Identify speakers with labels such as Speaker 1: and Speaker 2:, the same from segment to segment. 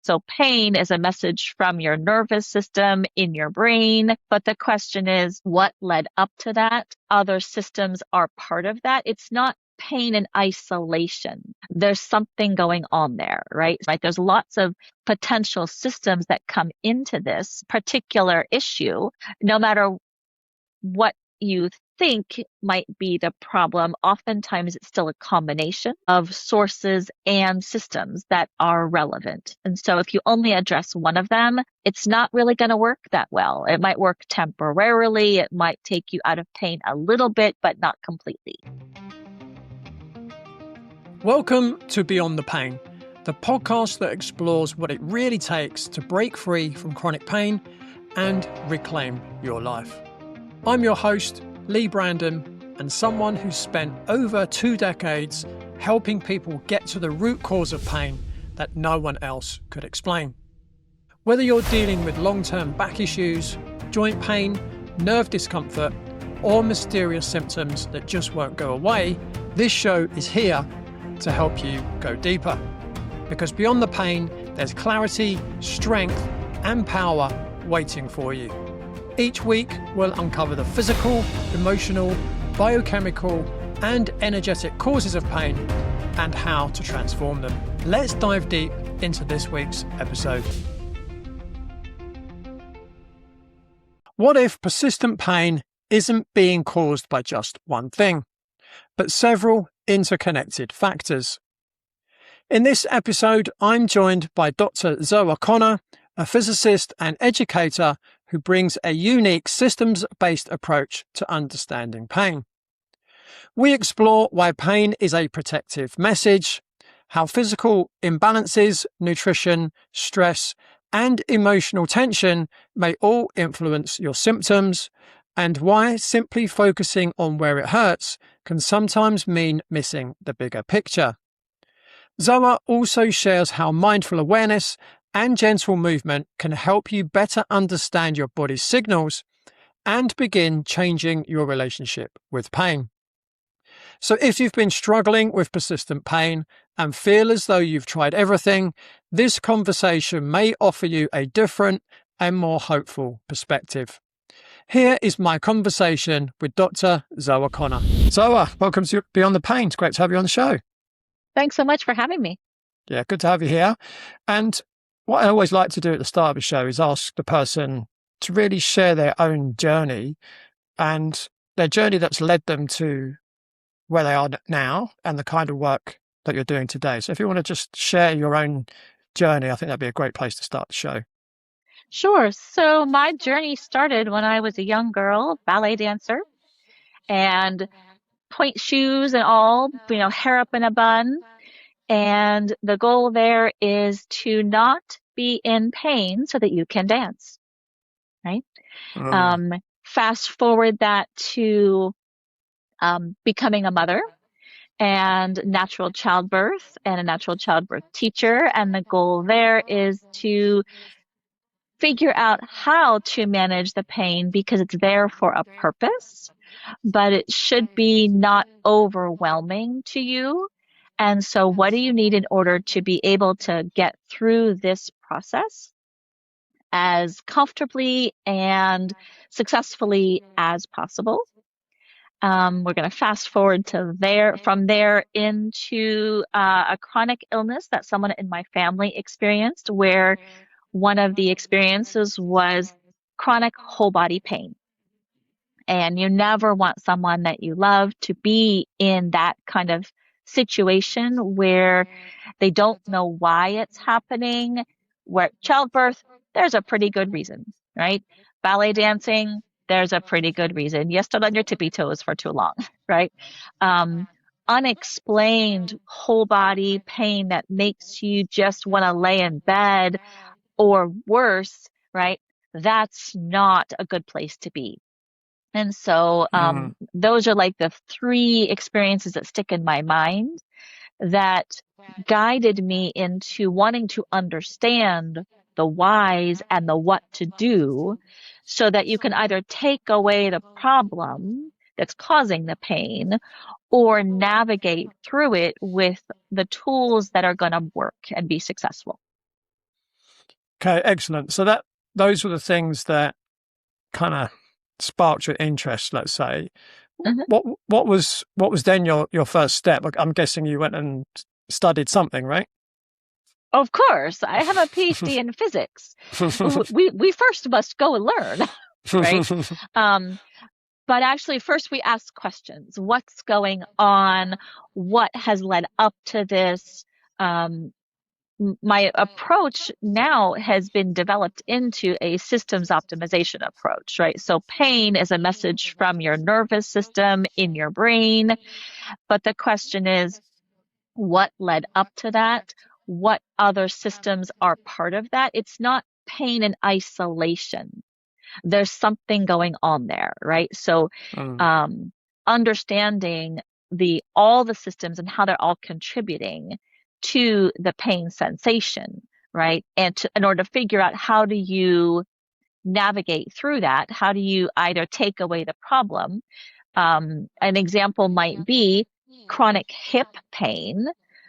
Speaker 1: So pain is a message from your nervous system in your brain. But the question is, what led up to that? Other systems are part of that. It's not pain in isolation. There's something going on there, right? There's lots of potential systems that come into this particular issue. No matter what you think might be the problem, oftentimes it's still a combination of sources and systems that are relevant. And so if you only address one of them, it's not really going to work that well. It might work temporarily. It might take you out of pain a little bit, but not completely.
Speaker 2: Welcome to Beyond the Pain, the podcast that explores what it really takes to break free from chronic pain and reclaim your life. I'm your host, Leigh Brandon, and someone who's spent over 2 decades helping people get to the root cause of pain that no one else could explain. Whether you're dealing with long-term back issues, joint pain, nerve discomfort, or mysterious symptoms that just won't go away, this show is here to help you go deeper. Because beyond the pain, there's clarity, strength, and power waiting for you. Each week, we'll uncover the physical, emotional, biochemical, and energetic causes of pain and how to transform them. Let's dive deep into this week's episode. What if persistent pain isn't being caused by just one thing, but several interconnected factors? In this episode, I'm joined by Dr. Zoa Conner, a physicist and educator who brings a unique systems-based approach to understanding pain. We explore why pain is a protective message, how physical imbalances, nutrition, stress, and emotional tension may all influence your symptoms, and why simply focusing on where it hurts can sometimes mean missing the bigger picture. Zoa also shares how mindful awareness and gentle movement can help you better understand your body's signals and begin changing your relationship with pain. So if you've been struggling with persistent pain and feel as though you've tried everything, this conversation may offer you a different and more hopeful perspective. Here is my conversation with Dr. Zoa Conner. Zoa, welcome to Beyond the Pain. It's great to have you on the show.
Speaker 1: Thanks so much for having me.
Speaker 2: Yeah, good to have you here. And what I always like to do at the start of a show is ask the person to really share their own journey and their journey that's led them to where they are now and the kind of work that you're doing today. So if you want to just share your own journey, I think that'd be a great place to start the show.
Speaker 1: Sure. So my journey started when I was a young girl, ballet dancer, and point shoes and all, hair up in a bun. And the goal there is to not be in pain so that you can dance, right? Fast forward that to becoming a mother and natural childbirth and a natural childbirth teacher. And the goal there is to figure out how to manage the pain because it's there for a purpose, but it should be not overwhelming to you. And so what do you need in order to be able to get through this process as comfortably and successfully as possible? We're going to fast forward to from there into a chronic illness that someone in my family experienced, where one of the experiences was chronic whole body pain. And you never want someone that you love to be in that kind of situation where they don't know why it's happening. Where childbirth, there's a pretty good reason, right? Ballet dancing, there's a pretty good reason. You stood on your tippy toes for too long, right? Unexplained whole body pain that makes you just want to lay in bed or worse, right? That's not a good place to be. And so those are like the 3 experiences that stick in my mind that guided me into wanting to understand the whys and the what to do so that you can either take away the problem that's causing the pain or navigate through it with the tools that are going to work and be successful.
Speaker 2: Okay, excellent. So those were the things that kind of sparked your interest, let's say.
Speaker 1: Mhm.
Speaker 2: What was then your first step? I'm guessing you went and studied something, right?
Speaker 1: Of course, I have a PhD in physics. We first must go and learn, right? Um, but actually, first we ask questions. What's going on? What has led up to this? Um, my approach now has been developed into a systems optimization approach, right? So pain is a message from your nervous system in your brain, but the question is, what led up to that? What other systems are part of that? It's not pain in isolation. There's something going on there, right? So,
Speaker 2: Mm.
Speaker 1: um, understanding all the systems and how they're all contributing to the pain sensation, right? And in order to figure out how do you navigate through that, how do you either take away the problem? An example might be chronic hip pain,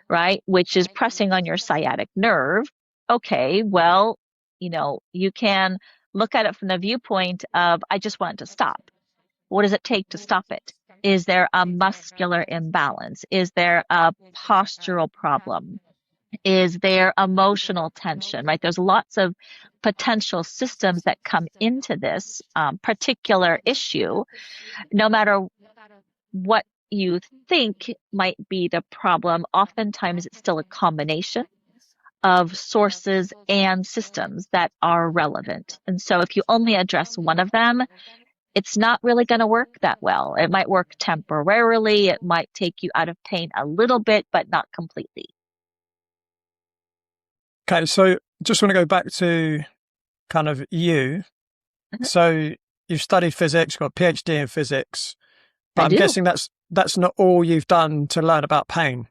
Speaker 1: right? Which is pressing on your sciatic nerve. Okay, well, you can look at it from the viewpoint of, I just want it to stop. What does it take to stop it? Is there a muscular imbalance? Is there a postural problem? Is there emotional tension, right? There's lots of potential systems that come into this particular issue. No matter what you think might be the problem, oftentimes it's still a combination of sources and systems that are relevant. And so if you only address one of them, it's not really going to work that well. It might work temporarily. It might take you out of pain a little bit, but not completely.
Speaker 2: Okay, so just want to go back to kind of you. So you've studied physics, got a PhD in physics, but
Speaker 1: I
Speaker 2: I'm
Speaker 1: do.
Speaker 2: guessing that's not all you've done to learn about pain.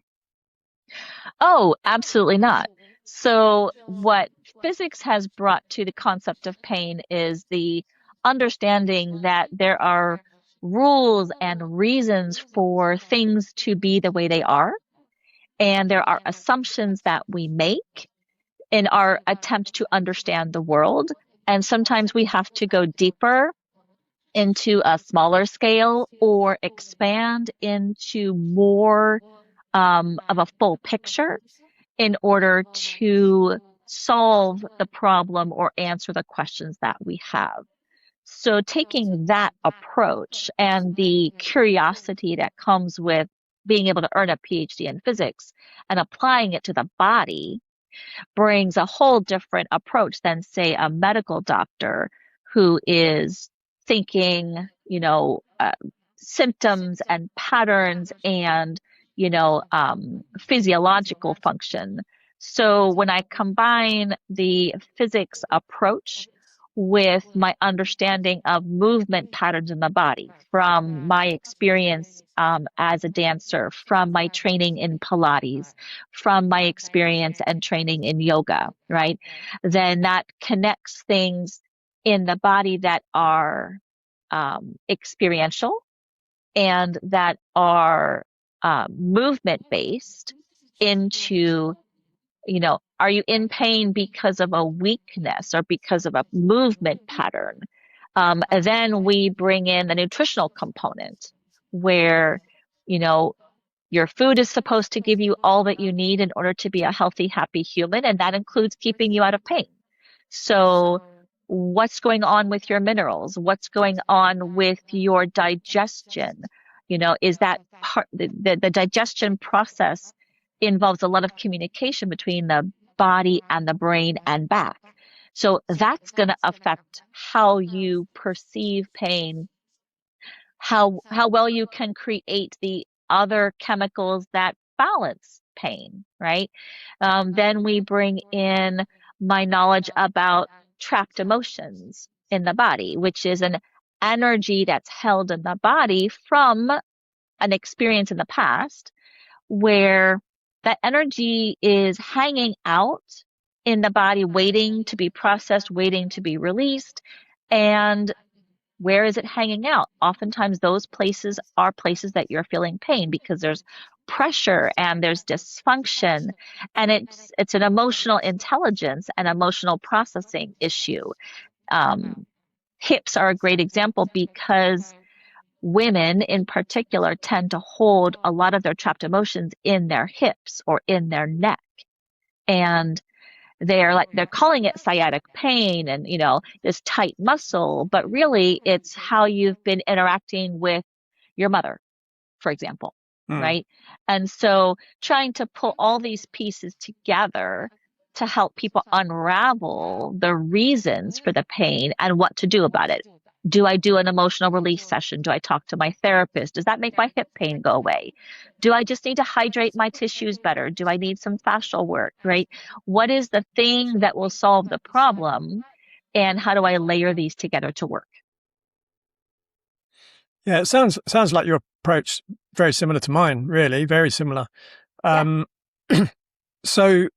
Speaker 1: Oh, absolutely not. So, what physics has brought to the concept of pain is the understanding that there are rules and reasons for things to be the way they are, and there are assumptions that we make in our attempt to understand the world. And sometimes we have to go deeper into a smaller scale or expand into more of a full picture in order to solve the problem or answer the questions that we have. So, taking that approach and the curiosity that comes with being able to earn a PhD in physics and applying it to the body brings a whole different approach than, say, a medical doctor who is thinking, symptoms and patterns and, physiological function. So when I combine the physics approach with my understanding of movement patterns in the body from my experience as a dancer, from my training in Pilates, from my experience and training in yoga, right? Then that connects things in the body that are experiential and that are movement based into, are you in pain because of a weakness or because of a movement pattern? And then we bring in the nutritional component where, you know, your food is supposed to give you all that you need in order to be a healthy, happy human, and that includes keeping you out of pain. So, what's going on with your minerals? What's going on with your digestion? Is that part, the digestion process involves a lot of communication between the body and the brain and back. So, that's going to affect how you perceive pain, how well you can create the other chemicals that balance pain, right? Then we bring in my knowledge about trapped emotions in the body, which is an energy that's held in the body from an experience in the past where that energy is hanging out in the body, waiting to be processed, waiting to be released. And where is it hanging out? Oftentimes, those places are places that you're feeling pain because there's pressure and there's dysfunction, and it's an emotional intelligence and emotional processing issue. Um, Hips are a great example because women in particular tend to hold a lot of their trapped emotions in their hips or in their neck. And they're calling it sciatic pain and, this tight muscle, but really it's how you've been interacting with your mother, for example,
Speaker 2: Mm.
Speaker 1: right? And so trying to pull all these pieces together to help people unravel the reasons for the pain and what to do about it. Do I do an emotional release session? Do I talk to my therapist? Does that make my hip pain go away? Do I just need to hydrate my tissues better? Do I need some fascial work, right? What is the thing that will solve the problem? And how do I layer these together to work?
Speaker 2: Yeah, it sounds like your approach very similar to mine, really, very similar.
Speaker 1: Yeah.
Speaker 2: Um, so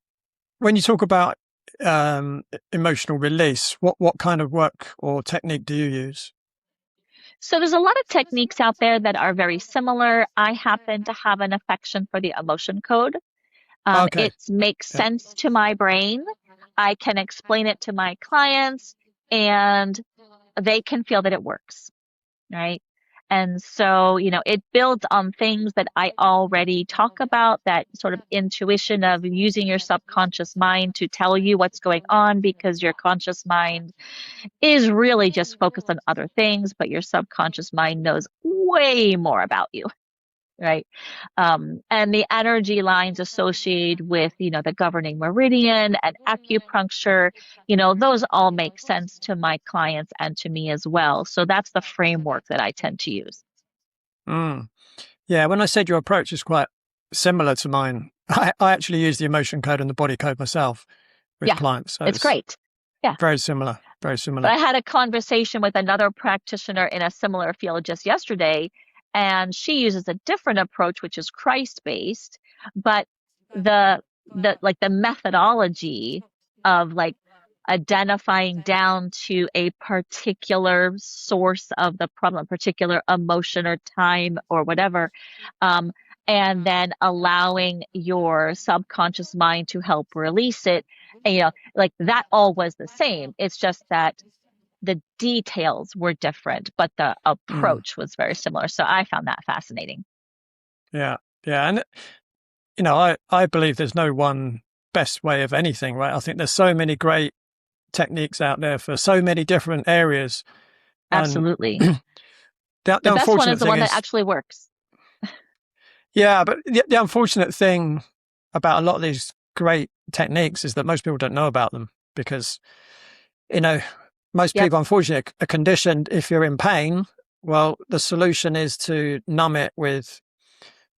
Speaker 2: when you talk about emotional release, what kind of work or technique do you use?
Speaker 1: So there's a lot of techniques out there that are very similar. I happen to have an affection for the emotion code.
Speaker 2: Okay.
Speaker 1: It makes
Speaker 2: Yeah.
Speaker 1: sense to my brain. I can explain it to my clients and they can feel that it works, right? And so, it builds on things that I already talk about, that sort of intuition of using your subconscious mind to tell you what's going on, because your conscious mind is really just focused on other things, but your subconscious mind knows way more about you, right? And the energy lines associated with, the governing meridian and acupuncture, those all make sense to my clients and to me as well. So that's the framework that I tend to use.
Speaker 2: Mm. Yeah, when I said your approach is quite similar to mine, I actually use the emotion code and the body code myself with
Speaker 1: Yeah,
Speaker 2: clients. So
Speaker 1: it's
Speaker 2: it's
Speaker 1: great. Yeah.
Speaker 2: very similar, very
Speaker 1: But
Speaker 2: similar.
Speaker 1: I had a conversation with another practitioner in a similar field just yesterday, and she uses a different approach, which is Christ-based, but the the methodology of like identifying down to a particular source of the problem, a particular emotion or time or whatever, um, and then allowing your subconscious mind to help release it. And, like that all was the same. It's just that the details were different, but the
Speaker 2: Mm.
Speaker 1: approach was very similar. So I found that fascinating.
Speaker 2: Yeah, yeah, and I believe there's no one best way of anything, right? I think there's so many great techniques out there for so many different areas, and
Speaker 1: Absolutely.
Speaker 2: the
Speaker 1: The best one is
Speaker 2: unfortunate
Speaker 1: the
Speaker 2: thing
Speaker 1: one that
Speaker 2: is,
Speaker 1: actually works.
Speaker 2: yeah, but the unfortunate thing about a lot of these great techniques is that most people don't know about them because, you know, most
Speaker 1: Yep.
Speaker 2: people unfortunately are conditioned. If you're in pain, well, the solution is to numb it with,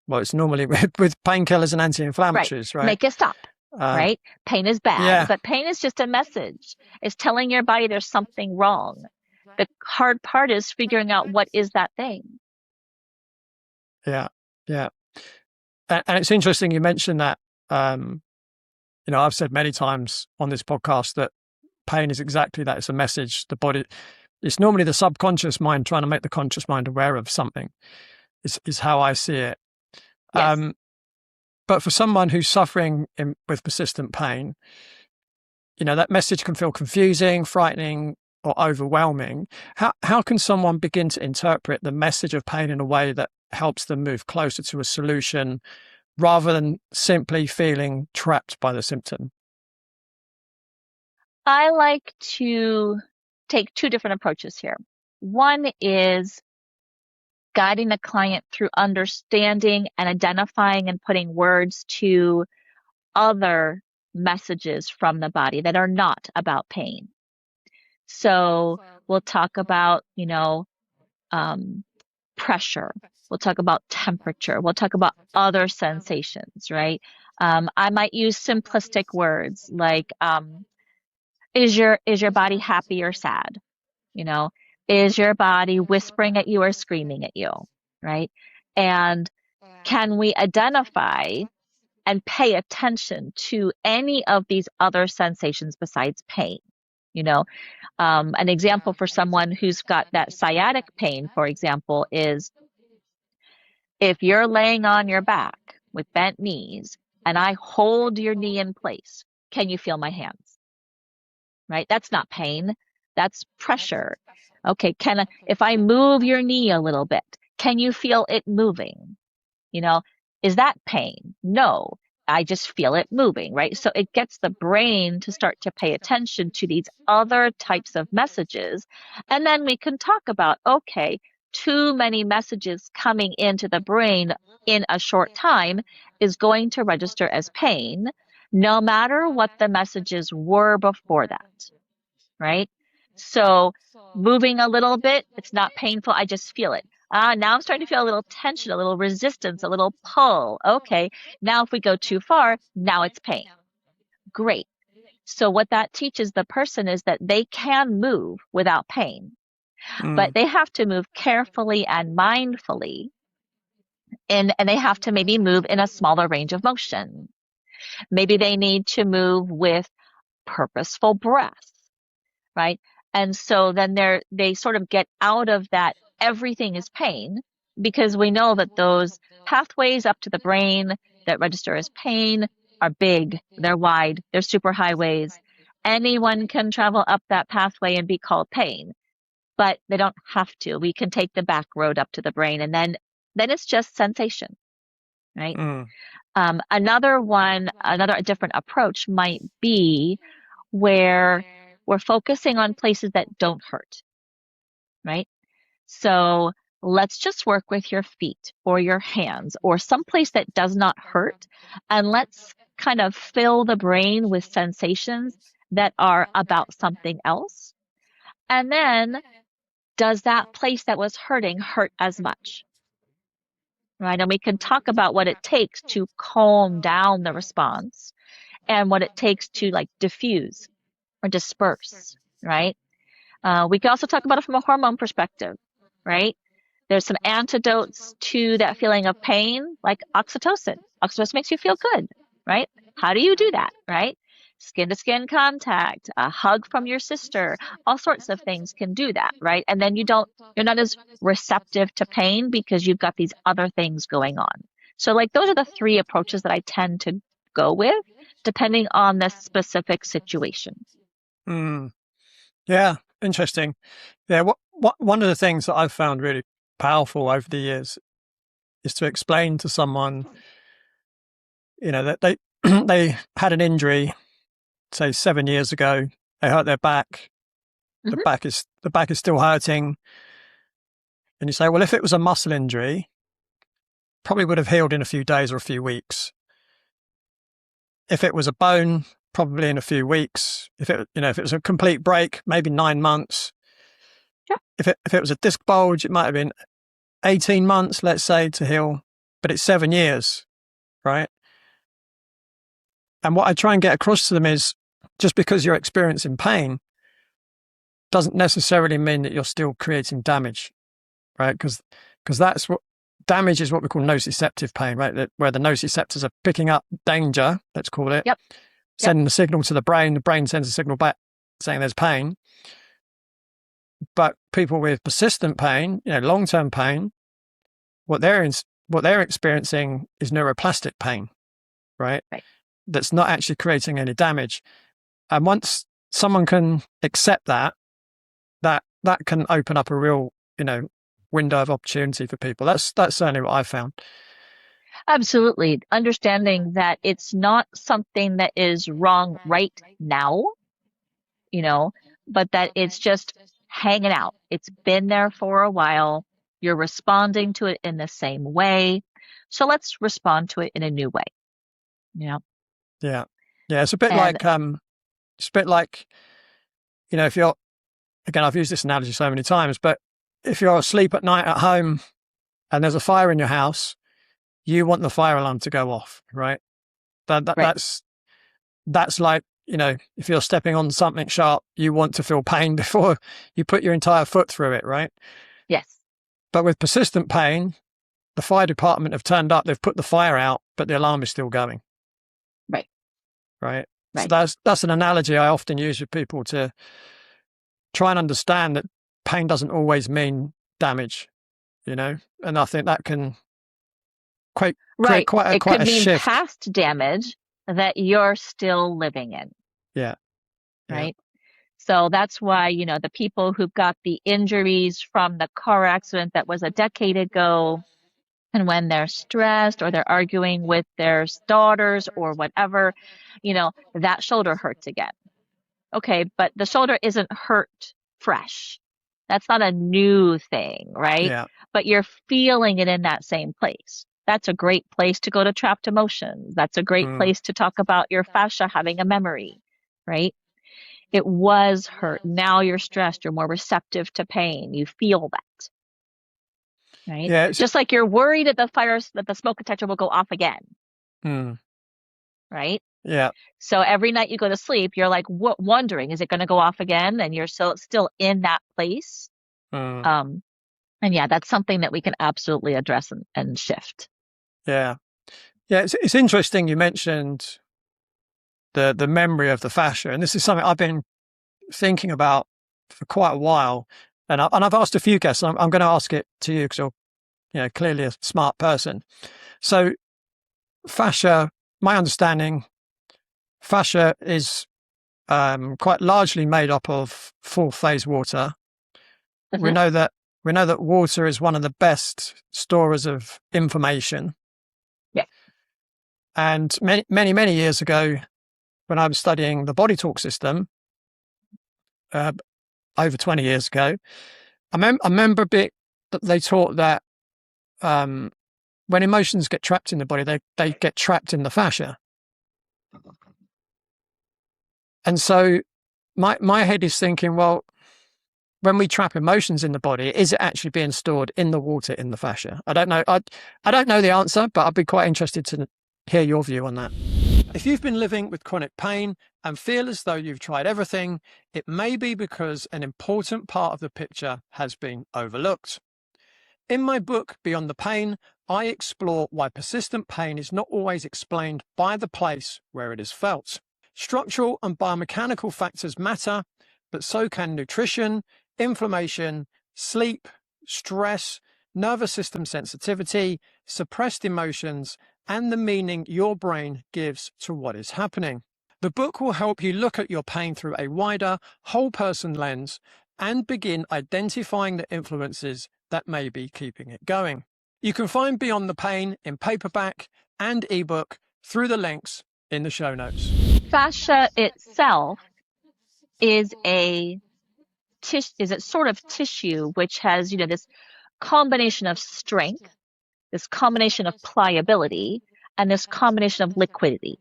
Speaker 2: well, it's normally with painkillers and
Speaker 1: Right.
Speaker 2: anti-inflammatories, right?
Speaker 1: Make it stop.
Speaker 2: Um,
Speaker 1: Right. Pain is bad,
Speaker 2: yeah,
Speaker 1: but pain is just a message. It's telling your body there's something wrong. The hard part is figuring out what is that thing.
Speaker 2: yeah, yeah. And it's interesting you mentioned that. Um, I've said many times on this podcast that pain is exactly that. It's a message. The body, it's normally the subconscious mind trying to make the conscious mind aware of something, is how I see it.
Speaker 1: Yes.
Speaker 2: But for someone who's suffering with persistent pain, that message can feel confusing, frightening, or overwhelming. How can someone begin to interpret the message of pain in a way that helps them move closer to a solution rather than simply feeling trapped by the symptom?
Speaker 1: I like to take two different approaches here. One is guiding the client through understanding and identifying and putting words to other messages from the body that are not about pain. So we'll talk about, um, pressure. We'll talk about temperature. We'll talk about other sensations, right? I might use simplistic words like, is your body happy or sad? You know, is your body whispering at you or screaming at you, right? And can we identify and pay attention to any of these other sensations besides pain? You know, an example for someone who's got that sciatic pain, for example, is if you're laying on your back, with bent knees and I hold your knee in place, can you feel my hands? Right? That's not pain. That's pressure. Okay, if I move your knee a little bit, can you feel it moving? You know, is that pain? No, I just feel it moving, right? So it gets the brain to start to pay attention to these other types of messages. And then we can talk about, okay, too many messages coming into the brain in a short time is going to register as pain, no matter what the messages were before that, right? So moving a little bit, it's not painful. I just feel it. Now I'm starting to feel a little tension, a little resistance, a little pull. Okay. Now if we go too far, now it's pain. Great. So what that teaches the person is that they can move without pain, but
Speaker 2: Mm.
Speaker 1: they have to move carefully and mindfully. And they have to maybe move in a smaller range of motion. Maybe they need to move with purposeful breath, right? And so then they sort of get out of that everything is pain because we know that those pathways up to the brain that register as pain are big, they're wide, they're super highways. Anyone can travel up that pathway and be called pain, but they don't have to. We can take the back road up to the brain and then it's just sensation, right?
Speaker 2: Mm.
Speaker 1: Another different approach might be where we're focusing on places that don't hurt, right? So let's just work with your feet or your hands or someplace that does not hurt. And let's kind of fill the brain with sensations that are about something else. And then does that place that was hurting hurt as much? Right. And we can talk about what it takes to calm down the response and what it takes to like diffuse or disperse, right? We can also talk about it from a hormone perspective, right? There's some antidotes to that feeling of pain, like oxytocin. Oxytocin makes you feel good, right? How do you do that, right? Skin to skin contact, a hug from your sister, all sorts of things can do that, right? And then you're not as receptive to pain because you've got these other things going on. So like those are the three approaches that I tend to go with depending on the specific situation.
Speaker 2: Mm. Yeah, interesting. Yeah, what one of the things that I've found really powerful over the years is to explain to someone, that they they had an injury, say 7 years ago. They hurt their back.
Speaker 1: Hmm.
Speaker 2: The back is still hurting, and you say, well, if it was a muscle injury, probably would have healed in a few days or a few weeks. If it was a bone, probably in a few weeks. If it was a complete break, maybe 9 months.
Speaker 1: Yeah.
Speaker 2: If it was a disc bulge, it might have been 18 months, let's say, to heal, but it's 7 years, right? And what I try and get across to them is just because you're experiencing pain doesn't necessarily mean that you're still creating damage, right? Because that's what damage is, what we call nociceptive pain, right? Where the nociceptors are picking up danger, let's call it,
Speaker 1: Yep.
Speaker 2: sending the signal to the brain sends a signal back saying there's pain. But people with persistent pain, long-term pain, what they're experiencing is neuroplastic pain, right?
Speaker 1: Right.
Speaker 2: That's not actually creating any damage. And once someone can accept that can open up a real, window of opportunity for people. That's certainly what I've found.
Speaker 1: Absolutely. Understanding that it's not something that is wrong right now, you know, but that it's just hanging out. It's been there for a while. You're responding to it in the same way. So let's respond to it in a new way, you know?
Speaker 2: Yeah. Yeah. It's a bit
Speaker 1: And
Speaker 2: like, if you're, again, I've used this analogy so many times, but if you're asleep at night at home and there's a fire in your house, you want the fire alarm to go off, right?
Speaker 1: right.
Speaker 2: That's like, if you're stepping on something sharp, you want to feel pain before you put your entire foot through it, right?
Speaker 1: Yes.
Speaker 2: But with persistent pain, the fire department have turned up, they've put the fire out, but the alarm is still going.
Speaker 1: Right.
Speaker 2: Right. So
Speaker 1: Right.
Speaker 2: that's an analogy I often use with people to try and understand that pain doesn't always mean damage, and I think that can create
Speaker 1: Right. It
Speaker 2: quite
Speaker 1: could
Speaker 2: a
Speaker 1: mean
Speaker 2: shift.
Speaker 1: past damage that you're still living in,
Speaker 2: Yeah. Yeah.
Speaker 1: right? So that's why, the people who've got the injuries from the car accident that was a decade ago, and when they're stressed or they're arguing with their daughters or whatever, that shoulder hurts again. Okay, but the shoulder isn't hurt fresh. That's not a new thing, right?
Speaker 2: Yeah.
Speaker 1: But you're feeling it in that same place. That's a great place to go to trapped emotions. That's a great
Speaker 2: Mm.
Speaker 1: place to talk about your fascia having a memory, right? It was hurt. Now you're stressed. You're more receptive to pain. You feel that, right?
Speaker 2: Yeah.
Speaker 1: Just like you're worried that that the smoke detector will go off again,
Speaker 2: Mm.
Speaker 1: right?
Speaker 2: Yeah.
Speaker 1: So every night you go to sleep, you're like wondering, is it going to go off again? And you're still in that place.
Speaker 2: Mm.
Speaker 1: And yeah, that's something that we can absolutely address and shift.
Speaker 2: Yeah. Yeah. It's interesting you mentioned the memory of the fascia, and this is something I've been thinking about for quite a while. And I've asked a few guests. I'm going to ask it to you because you're clearly a smart person. So fascia, my understanding, fascia is quite largely made up of full phase water. We
Speaker 1: Mm-hmm.
Speaker 2: know that water is one of the best storers of information.
Speaker 1: Yeah.
Speaker 2: And many years ago, when I was studying the body talk system, over 20 years ago, I remember a bit that they taught that when emotions get trapped in the body, they get trapped in the fascia. And so my head is thinking, well, when we trap emotions in the body, is it actually being stored in the water in the fascia? I don't know. I don't know the answer, but I'd be quite interested to hear your view on that. If you've been living with chronic pain and feel as though you've tried everything, it may be because an important part of the picture has been overlooked. In my book, Beyond the Pain, I explore why persistent pain is not always explained by the place where it is felt. Structural and biomechanical factors matter, but so can nutrition, inflammation, sleep, stress, nervous system sensitivity, suppressed emotions, and the meaning your brain gives to what is happening. The book will help you look at your pain through a wider, whole person lens and begin identifying the influences that may be keeping it going. You can find Beyond the Pain in paperback and ebook through the links in the show notes.
Speaker 1: Fascia itself is a sort of tissue which has, this combination of strength, this combination of pliability, and this combination of liquidity,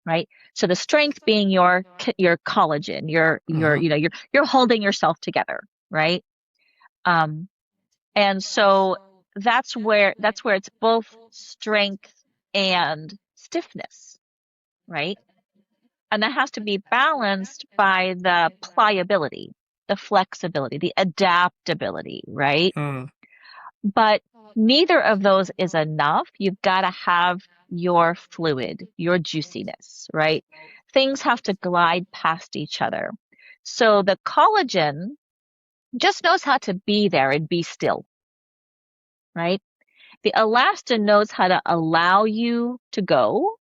Speaker 1: right? So the strength being your collagen, you're holding yourself together, right? And so that's where it's both strength and stiffness, right? And that has to be balanced by the pliability, the flexibility, the adaptability, right?
Speaker 2: Mm.
Speaker 1: But neither of those is enough. You've got to have your fluid, your juiciness, right? Things have to glide past each other. So the collagen just knows how to be there and be still, right? The elastin knows how to allow you to go,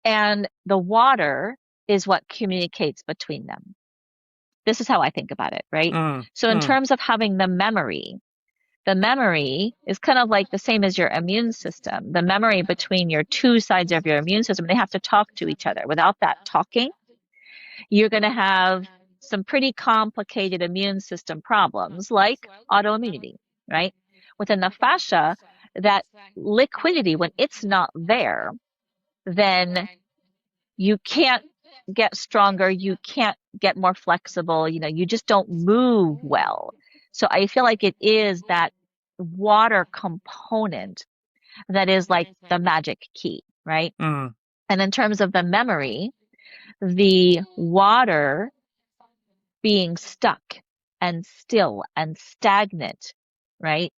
Speaker 1: and the water is what communicates between them. This is how I think about it, right?
Speaker 2: Mm.
Speaker 1: So in terms of having the memory is kind of like the same as your immune system. The memory between your two sides of your immune system, they have to talk to each other. Without that talking, you're going to have some pretty complicated immune system problems like autoimmunity, right? Within the fascia, that liquidity, when it's not there, then you can't get stronger, you can't get more flexible, you just don't move well. So I feel like it is that water component that is like the magic key, right?
Speaker 2: Mm.
Speaker 1: And in terms of the memory, the water being stuck and still and stagnant, right,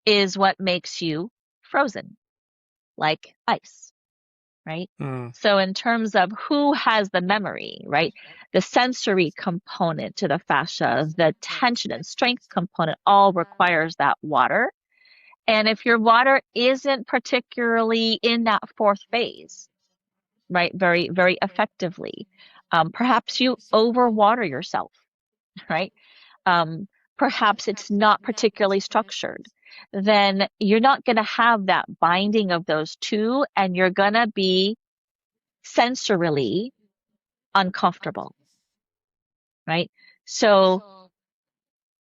Speaker 1: is what makes you frozen, like ice, right?
Speaker 2: Mm.
Speaker 1: So in terms of who has the memory, right, the sensory component to the fascia, the tension and strength component all requires that water. And if your water isn't particularly in that fourth phase, right, very, very effectively, perhaps you overwater yourself, right? Um, Perhaps it's not particularly structured, then you're not going to have that binding of those two, and you're going to be sensorily uncomfortable, right? So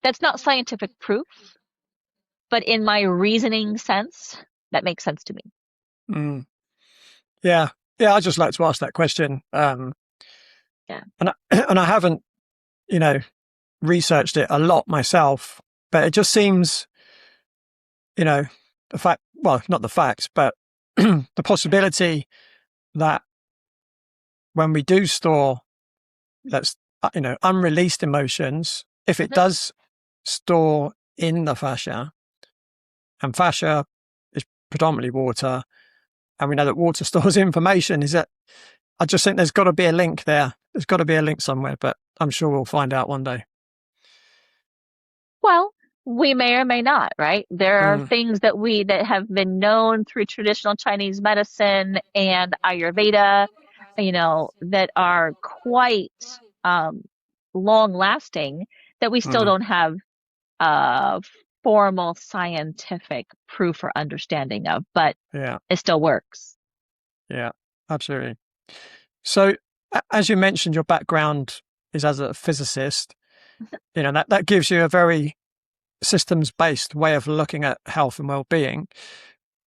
Speaker 1: that's not scientific proof, but in my reasoning sense, that makes sense to me.
Speaker 2: Mm. Yeah. Yeah. I just like to ask that question.
Speaker 1: Yeah.
Speaker 2: And I haven't, you know, researched it a lot myself, but it just seems, you know, the fact, well, not the fact, but the possibility that when we do store, let's, unreleased emotions, if it does store in the fascia, and fascia is predominantly water, and we know that water stores information, is that I just think there's got to be a link there. There's got to be a link somewhere, but I'm sure we'll find out one day.
Speaker 1: Well, we may or may not, right? There are
Speaker 2: Mm,
Speaker 1: things that have been known through traditional Chinese medicine and Ayurveda, that are quite um, long lasting that we still
Speaker 2: mm,
Speaker 1: don't have uh, formal scientific proof or understanding of, but
Speaker 2: yeah,
Speaker 1: it still works.
Speaker 2: yeah, absolutely. So, as you mentioned, your background is as a physicist. That gives you a very systems-based way of looking at health and well-being.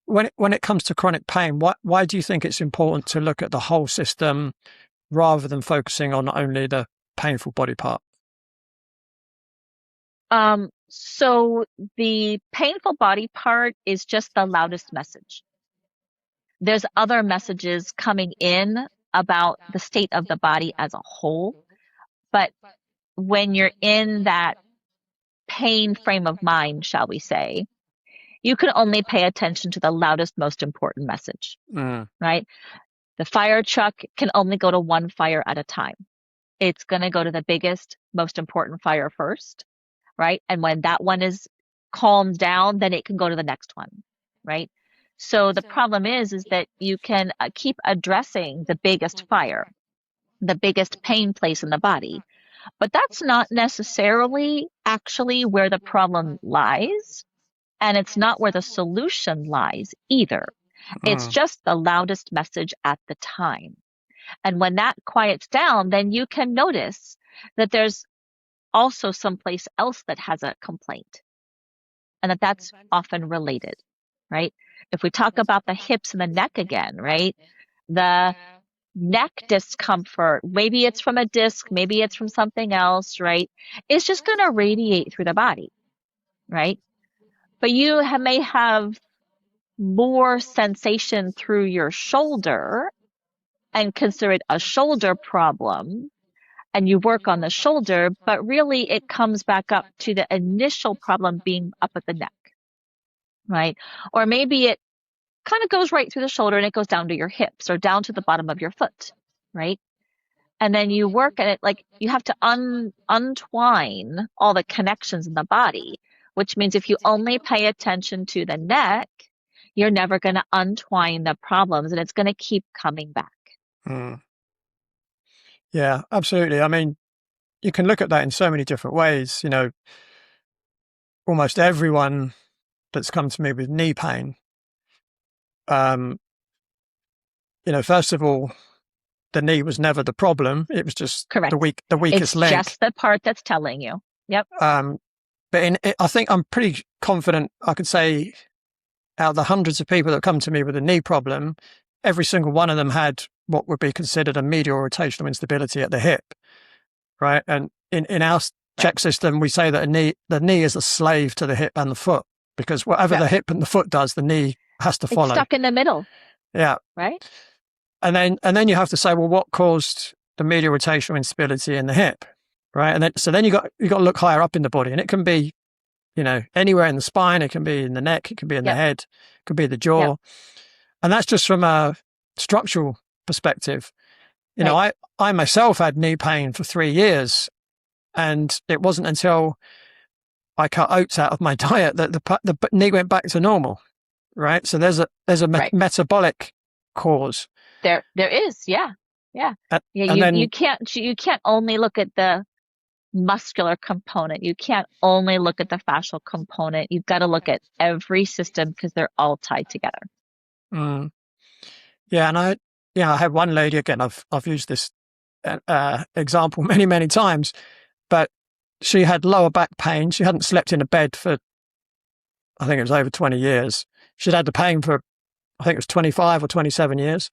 Speaker 2: When it comes to chronic pain, why do you think it's important to look at the whole system rather than focusing on only the painful body part?
Speaker 1: So the painful body part is just the loudest message. There's other messages coming in about the state of the body as a whole, but when you're in that pain frame of mind, shall we say, you can only pay attention to the loudest, most important message,
Speaker 2: Mm,
Speaker 1: right? The fire truck can only go to one fire at a time. It's going to go to the biggest, most important fire first, right? And when that one is calmed down, then it can go to the next one, right? So the problem is that you can keep addressing the biggest fire, the biggest pain place in the body, but that's not necessarily actually where the problem lies. And it's not where the solution lies either. It's
Speaker 2: mm,
Speaker 1: just the loudest message at the time. And when that quiets down, then you can notice that there's also someplace else that has a complaint and that's often related, right? If we talk about the hips and the neck again, right? The neck discomfort, maybe it's from a disc, maybe it's from something else, right? It's just going to radiate through the body, right? But may have more sensation through your shoulder and consider it a shoulder problem and you work on the shoulder, but really it comes back up to the initial problem being up at the neck, right? Or maybe it kind of goes right through the shoulder and it goes down to your hips or down to the bottom of your foot, right? And then you work at it like you have to untwine all the connections in the body, which means if you only pay attention to the neck, you're never going to untwine the problems and it's going to keep coming back.
Speaker 2: mm. Yeah, absolutely. I mean, you can look at that in so many different ways. Almost everyone that's come to me with knee pain, um, first of all, the knee was never the problem. It was just
Speaker 1: Correct.
Speaker 2: the weakest
Speaker 1: It's
Speaker 2: link.
Speaker 1: just the part that's telling you. Yep.
Speaker 2: But I think I'm pretty confident I could say out of the hundreds of people that come to me with a knee problem, every single one of them had what would be considered a medial rotational instability at the hip, right? And in our
Speaker 1: Right.
Speaker 2: check system, we say that the knee is a slave to the hip and the foot because whatever
Speaker 1: Yep.
Speaker 2: the hip and the foot does, the knee has to
Speaker 1: It's
Speaker 2: follow.
Speaker 1: stuck in the middle,
Speaker 2: Yeah.
Speaker 1: right?
Speaker 2: And then you have to say, well, what caused the medial rotational instability in the hip, right? And then you got to look higher up in the body, and it can be, anywhere in the spine. It can be in the neck. It can be in the
Speaker 1: Yep.
Speaker 2: head. It could be the
Speaker 1: Yep.
Speaker 2: jaw, and that's just from a structural perspective.
Speaker 1: Right.
Speaker 2: I myself had knee pain for 3 years, and it wasn't until I cut oats out of my diet, that the knee went back to normal, right? So there's a
Speaker 1: Right.
Speaker 2: metabolic cause.
Speaker 1: There is, yeah. Yeah.
Speaker 2: And,
Speaker 1: Yeah,
Speaker 2: and then,
Speaker 1: you can't only look at the muscular component. You can't only look at the fascial component. You've got to look at every system because they're all tied together.
Speaker 2: mm, yeah, and I had one lady, again, I've used this example many times, but she had lower back pain. She hadn't slept in a bed for, I think it was over 20 years. She'd had the pain for, I think it was 25 or 27 years.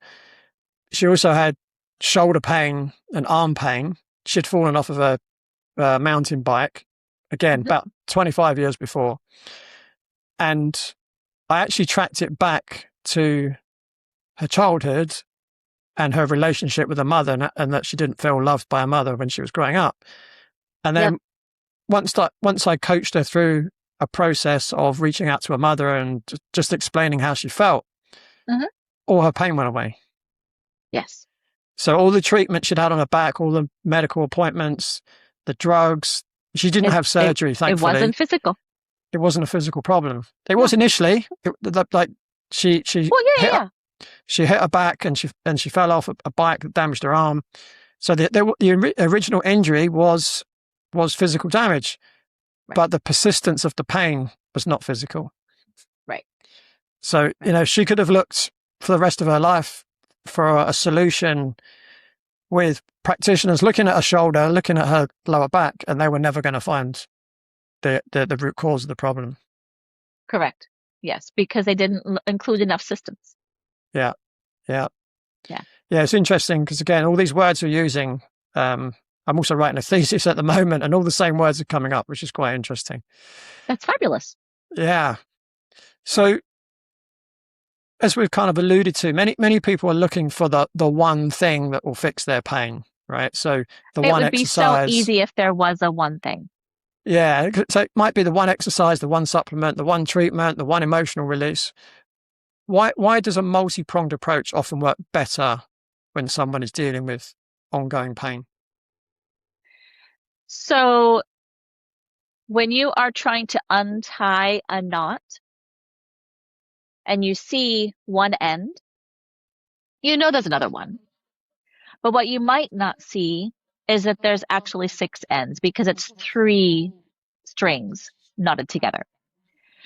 Speaker 2: She also had shoulder pain and arm pain. She'd fallen off of a mountain bike, again,
Speaker 1: Hmm.
Speaker 2: about 25 years before. And I actually tracked it back to her childhood and her relationship with her mother, and that she didn't feel loved by her mother when she was growing up. And
Speaker 1: Yep.
Speaker 2: then once I coached her through a process of reaching out to her mother and just explaining how she felt,
Speaker 1: Hmm.
Speaker 2: all her pain went away.
Speaker 1: Yes.
Speaker 2: So all the treatment she'd had on her back, all the medical appointments, the drugs, she didn't have surgery,
Speaker 1: It
Speaker 2: thankfully.
Speaker 1: wasn't physical.
Speaker 2: It wasn't a physical problem. It
Speaker 1: No.
Speaker 2: was initially. Like she
Speaker 1: Well, yeah.
Speaker 2: she hit her back and she fell off a bike that damaged her arm. So the original injury was physical damage,
Speaker 1: Right.
Speaker 2: but the persistence of the pain was not physical.
Speaker 1: Right.
Speaker 2: So, she could have looked for the rest of her life for a solution with practitioners looking at her shoulder, looking at her lower back, and they were never going to find the root cause of the problem.
Speaker 1: Correct. Yes, because they didn't include enough systems.
Speaker 2: Yeah.
Speaker 1: Yeah.
Speaker 2: Yeah, it's interesting because, again, all these words we're using, I'm also writing a thesis at the moment, and all the same words are coming up, which is quite interesting.
Speaker 1: That's fabulous.
Speaker 2: Yeah. So, as we've kind of alluded to, many people are looking for the one thing that will fix their pain, right? So the
Speaker 1: It
Speaker 2: one
Speaker 1: would be so
Speaker 2: exercise.
Speaker 1: easy if there was a one thing.
Speaker 2: Yeah, so it might be the one exercise, the one supplement, the one treatment, the one emotional release. Why does a multi-pronged approach often work better when someone is dealing with ongoing pain?
Speaker 1: So when you are trying to untie a knot and you see one end, you know there's another one. But what you might not see is that there's actually 6 ends because it's 3 strings knotted together.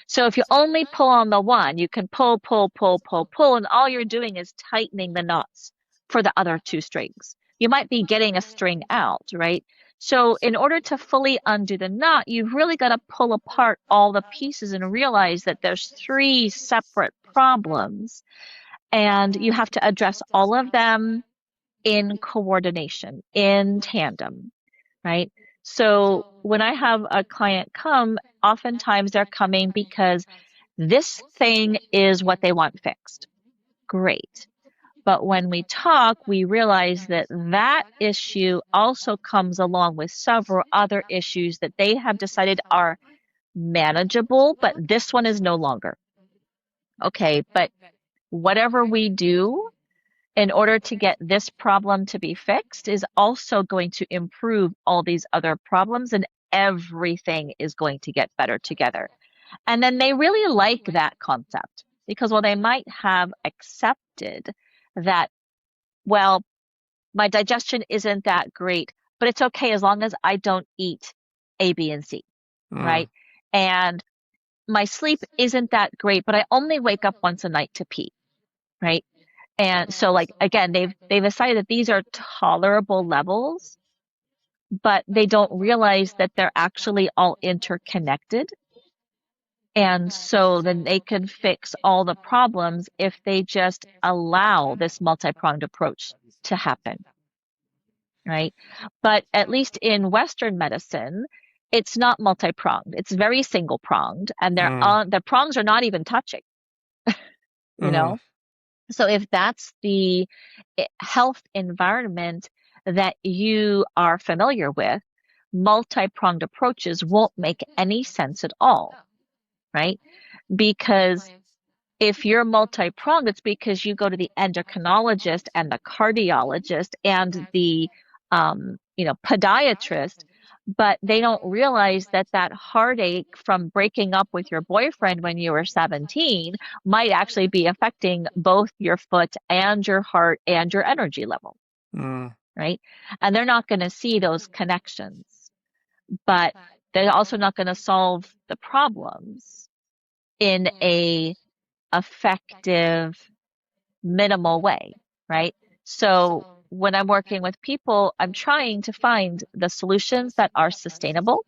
Speaker 1: So if you only pull on the one, you can pull, and all you're doing is tightening the knots for the other 2 strings. You might be getting a string out, right? So in order to fully undo the knot, you've really got to pull apart all the pieces and realize that there's 3 separate problems, and you have to address all of them in coordination, in tandem, right? So when I have a client come, oftentimes they're coming because this thing is what they want fixed. Great. But when we talk, we realize that that issue also comes along with several other issues that they have decided are manageable, but this one is no longer. Okay, but whatever we do in order to get this problem to be fixed is also going to improve all these other problems, and everything is going to get better together. And then they really like that concept because, well, they might have accepted that, well, my digestion isn't that great, but it's okay as long as I don't eat A, B, and C, right? And my sleep isn't that great, but I only wake up once a night to pee, right? And so, like, again, they've decided that these are tolerable levels, but they don't realize that they're actually all interconnected. And so then they can fix all the problems if they just allow this multi-pronged approach to happen, right? But at least in Western medicine, it's not multi-pronged. It's very single-pronged, and their prongs are not even touching, you know? So if that's the health environment that you are familiar with, multi-pronged approaches won't make any sense at all, right? Because if you're multi-pronged, it's because you go to the endocrinologist and the cardiologist and the podiatrist, but they don't realize that that heartache from breaking up with your boyfriend when you were 17 might actually be affecting both your foot and your heart and your energy level,
Speaker 2: Mm.
Speaker 1: right? And they're not going to see those connections, but they're also not going to solve the problems in a effective, minimal way, right? So when I'm working with people, I'm trying to find the solutions that are sustainable,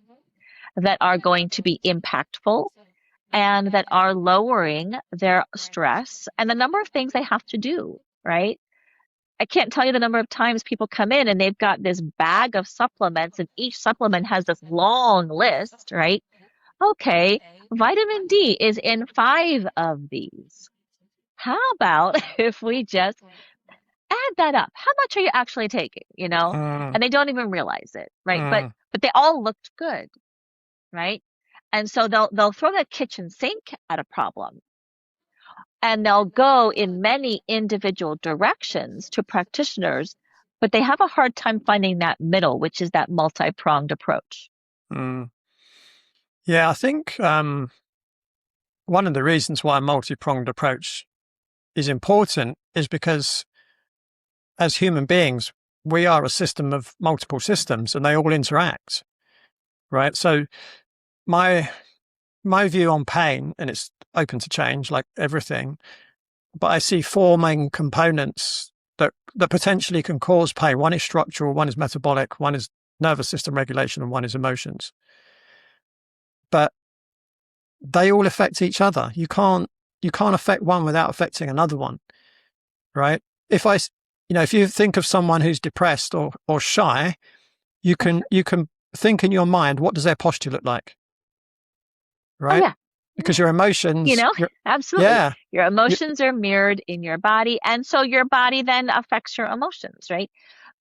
Speaker 1: that are going to be impactful, and that are lowering their stress and the number of things they have to do, right? I can't tell you the number of times people come in and they've got this bag of supplements, and each supplement has this long list, right? Okay, vitamin D is in 5 of these. How about if we just add that up? How much are you actually taking, you know?
Speaker 2: Mm.
Speaker 1: And they don't even realize it, right? But
Speaker 2: Mm.
Speaker 1: but they all looked good, right? And so they'll throw the kitchen sink at a problem, and they'll go in many individual directions to practitioners, but they have a hard time finding that middle, which is that multi-pronged approach.
Speaker 2: Mm. Yeah, I think one of the reasons why a multi-pronged approach is important is because as human beings, we are a system of multiple systems and they all interact, right? So my my view on pain, and it's open to change like everything, but I see four main components that potentially can cause pain. One is structural, one is metabolic, one is nervous system regulation, and one is emotions. But they all affect each other. You can't affect one without affecting another one, right? If I, if you think of someone who's depressed or shy, you can think in your mind, what does their posture look like,
Speaker 1: Oh
Speaker 2: right?
Speaker 1: yeah,
Speaker 2: Because your
Speaker 1: you
Speaker 2: emotions,
Speaker 1: know, absolutely.
Speaker 2: yeah,
Speaker 1: Your
Speaker 2: you,
Speaker 1: emotions are mirrored in your body, and so your body then affects your emotions, right?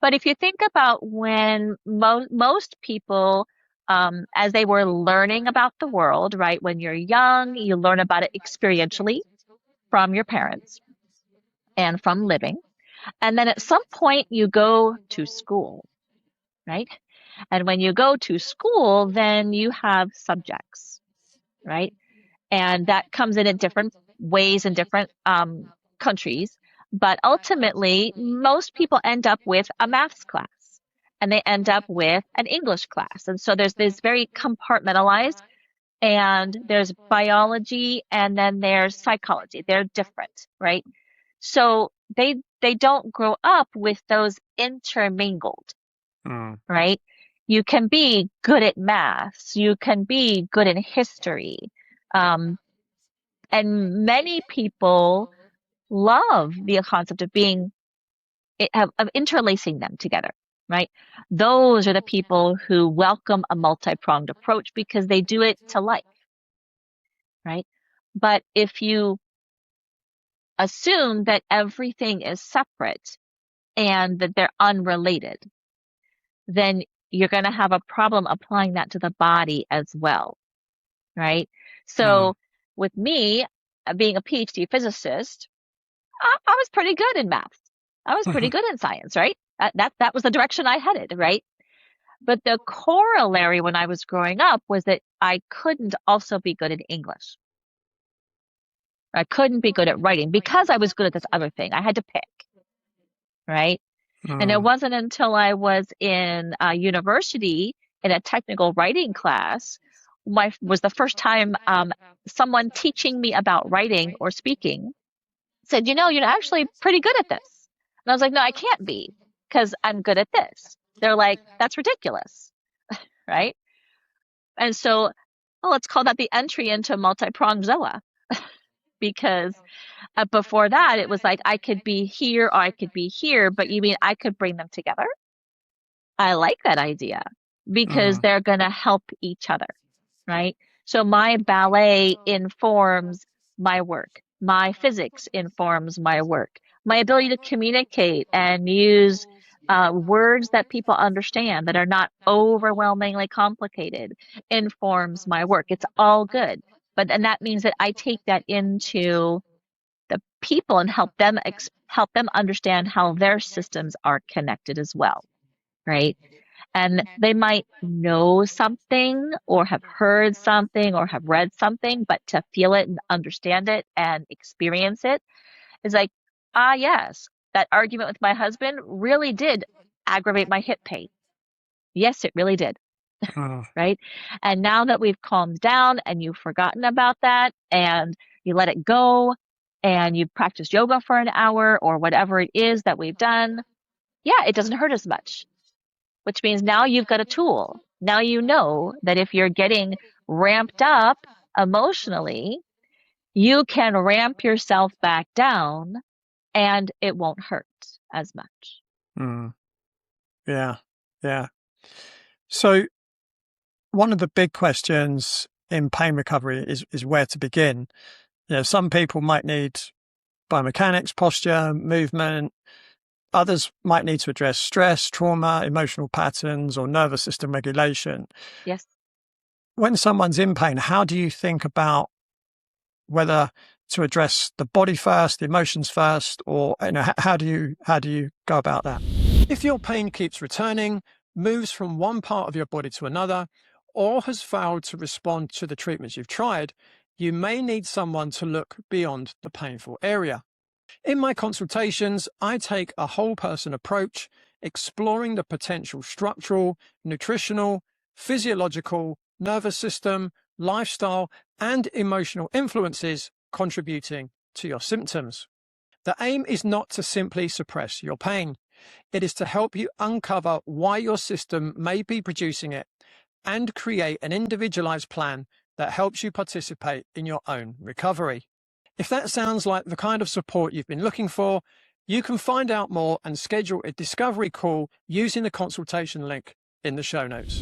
Speaker 1: But if you think about when most people, as they were learning about the world, right? When you're young, you learn about it experientially from your parents and from living. And then at some point, you go to school, right? And when you go to school, then you have subjects, right? And that comes in different ways in different countries. But ultimately, most people end up with a maths class and they end up with an English class. And so there's this very compartmentalized, and there's biology and then there's psychology. They're different, right? So they don't grow up with those intermingled,
Speaker 2: mm,
Speaker 1: right? You can be good at maths, you can be good in history. Um, and many people love the concept of being of interlacing them together, right? Those are the people who welcome a multi-pronged approach because they do it to life, right? But if you assume that everything is separate and that they're unrelated, then you're going to have a problem applying that to the body as well, right?
Speaker 2: mm,
Speaker 1: So with me being a PhD physicist, I was pretty good in math. I was pretty good in science, right? That was the direction I headed, right? But the corollary when I was growing up was that I couldn't also be good at English. I couldn't be good at writing because I was good at this other thing. I had to pick, right? And it
Speaker 2: mm,
Speaker 1: wasn't until I was in university in a technical writing class, was the first time someone teaching me about writing or speaking said, you're actually pretty good at this. And I was like, no, I can't be because I'm good at this. They're like, that's ridiculous, right? And so, well, let's call that the entry into multi-pronged Zoa, because before that, it was like I could be here or I could be here, but you mean I could bring them together? I like that idea because
Speaker 2: mm,
Speaker 1: they're going to help each other, right? So my ballet informs my work. My physics informs my work. My ability to communicate and use words that people understand that are not overwhelmingly complicated informs my work. It's all good. But and that means that I take that into the people and help them understand how their systems are connected as well, right? And they might know something or have heard something or have read something, but to feel it and understand it and experience it is like, ah, yes, that argument with my husband really did aggravate my hip pain. Yes, it really did.
Speaker 2: Mm,
Speaker 1: Right? And now that we've calmed down and you've forgotten about that and you let it go and you practice yoga for an hour or whatever it is that we've done, yeah, it doesn't hurt as much, which means now you've got a tool. Now you know that if you're getting ramped up emotionally, you can ramp yourself back down and it won't hurt as much.
Speaker 2: mm, yeah, yeah. So one of the big questions in pain recovery is where to begin. Some people might need biomechanics, posture, movement. Others might need to address stress, trauma, emotional patterns, or nervous system regulation.
Speaker 1: Yes.
Speaker 2: When someone's in pain, how do you think about whether to address the body first, the emotions first, or how do you go about that? If your pain keeps returning, moves from one part of your body to another, or has failed to respond to the treatments you've tried, you may need someone to look beyond the painful area. In my consultations, I take a whole person approach, exploring the potential structural, nutritional, physiological, nervous system, lifestyle, and emotional influences contributing to your symptoms. The aim is not to simply suppress your pain. It is to help you uncover why your system may be producing it and create an individualized plan that helps you participate in your own recovery. If that sounds like the kind of support you've been looking for, you can find out more and schedule a discovery call using the consultation link in the show notes.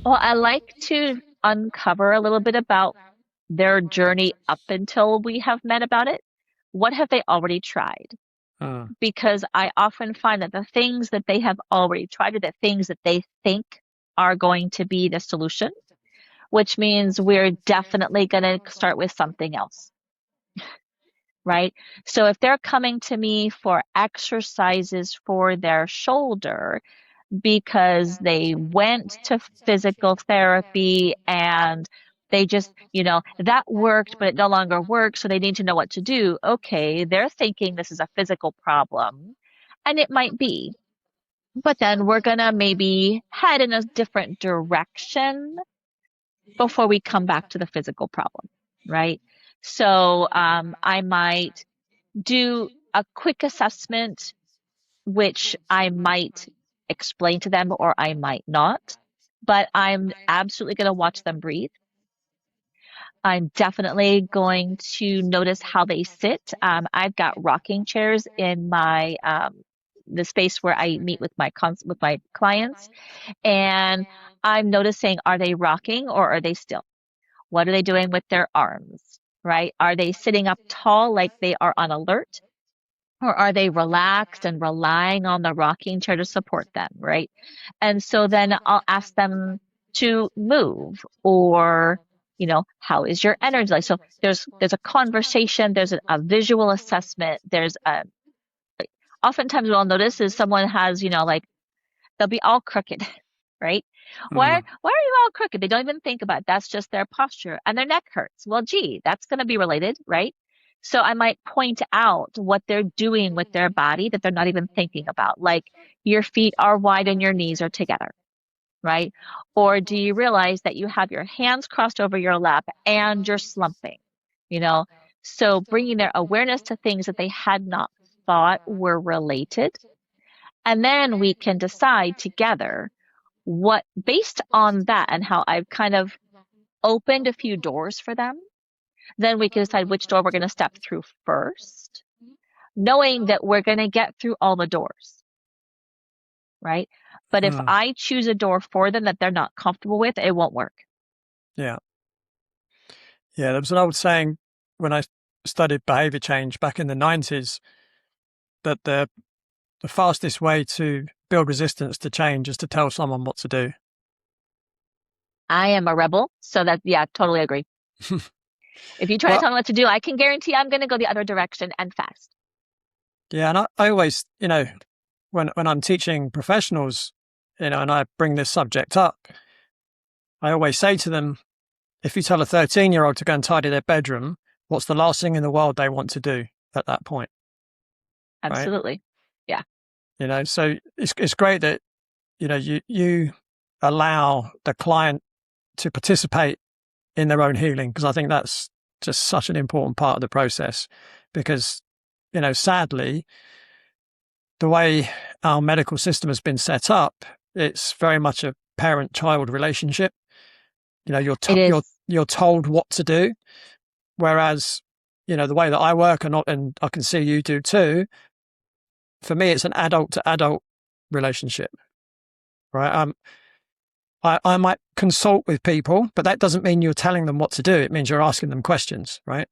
Speaker 1: Well, I like to uncover a little bit about their journey up until we have met about it. What have they already tried?
Speaker 2: Mm,
Speaker 1: Because I often find that the things that they have already tried are the things that they think are going to be the solution, which means we're definitely going to start with something else, right? So if they're coming to me for exercises for their shoulder, because they went to physical therapy and they just, that worked, but it no longer works. So they need to know what to do. Okay, they're thinking this is a physical problem, and it might be. But then we're going to maybe head in a different direction before we come back to the physical problem, right? So I might do a quick assessment which I might explain to them or I might not, but I'm absolutely going to watch them breathe. I'm definitely going to notice how they sit. I've got rocking chairs in my the space where I meet with with my clients, and I'm noticing, are they rocking or are they still? What are they doing with their arms? Right? Are they sitting up tall like they are on alert? Or are they relaxed and relying on the rocking chair to support them, right? And so then I'll ask them to move or, how is your energy like? So there's a conversation, there's a visual assessment, there's a oftentimes what I'll notice is someone has, like they'll be all crooked, right?
Speaker 2: mm,
Speaker 1: Why are you all crooked? They don't even think about it. That's just their posture and their neck hurts. Well, gee, that's going to be related, right? So I might point out what they're doing with their body that they're not even thinking about. Like your feet are wide and your knees are together, right? Or do you realize that you have your hands crossed over your lap and you're slumping, you know? So bringing their awareness to things that they had not thought were related. And then we can decide together what, based on that and how I've kind of opened a few doors for them, then we can decide which door we're going to step through first, knowing that we're going to get through all the doors, right? But if
Speaker 2: mm,
Speaker 1: I choose a door for them that they're not comfortable with, it won't work.
Speaker 2: yeah. Yeah, there was an old saying when I studied behavior change back in the 90s that the fastest way to build resistance to change is to tell someone what to do.
Speaker 1: I am a rebel, so that, yeah, totally agree. If you try to
Speaker 2: Well,
Speaker 1: tell me what to do, I can guarantee I'm going to go the other direction and fast.
Speaker 2: yeah, and I always, when I'm teaching professionals, and I bring this subject up, I always say to them, if you tell a 13-year-old to go and tidy their bedroom, what's the last thing in the world they want to do at that point? Right?
Speaker 1: Absolutely. Yeah.
Speaker 2: So it's great that, you allow the client to participate in their own healing, because I think that's just such an important part of the process. Because, sadly, the way our medical system has been set up, it's very much a parent-child relationship.
Speaker 1: It is.
Speaker 2: You're told what to do, whereas, the way that I work, and I can see you do too. For me, it's an adult-to-adult relationship, right? I might consult with people, but that doesn't mean you're telling them what to do. It means you're asking them questions, right?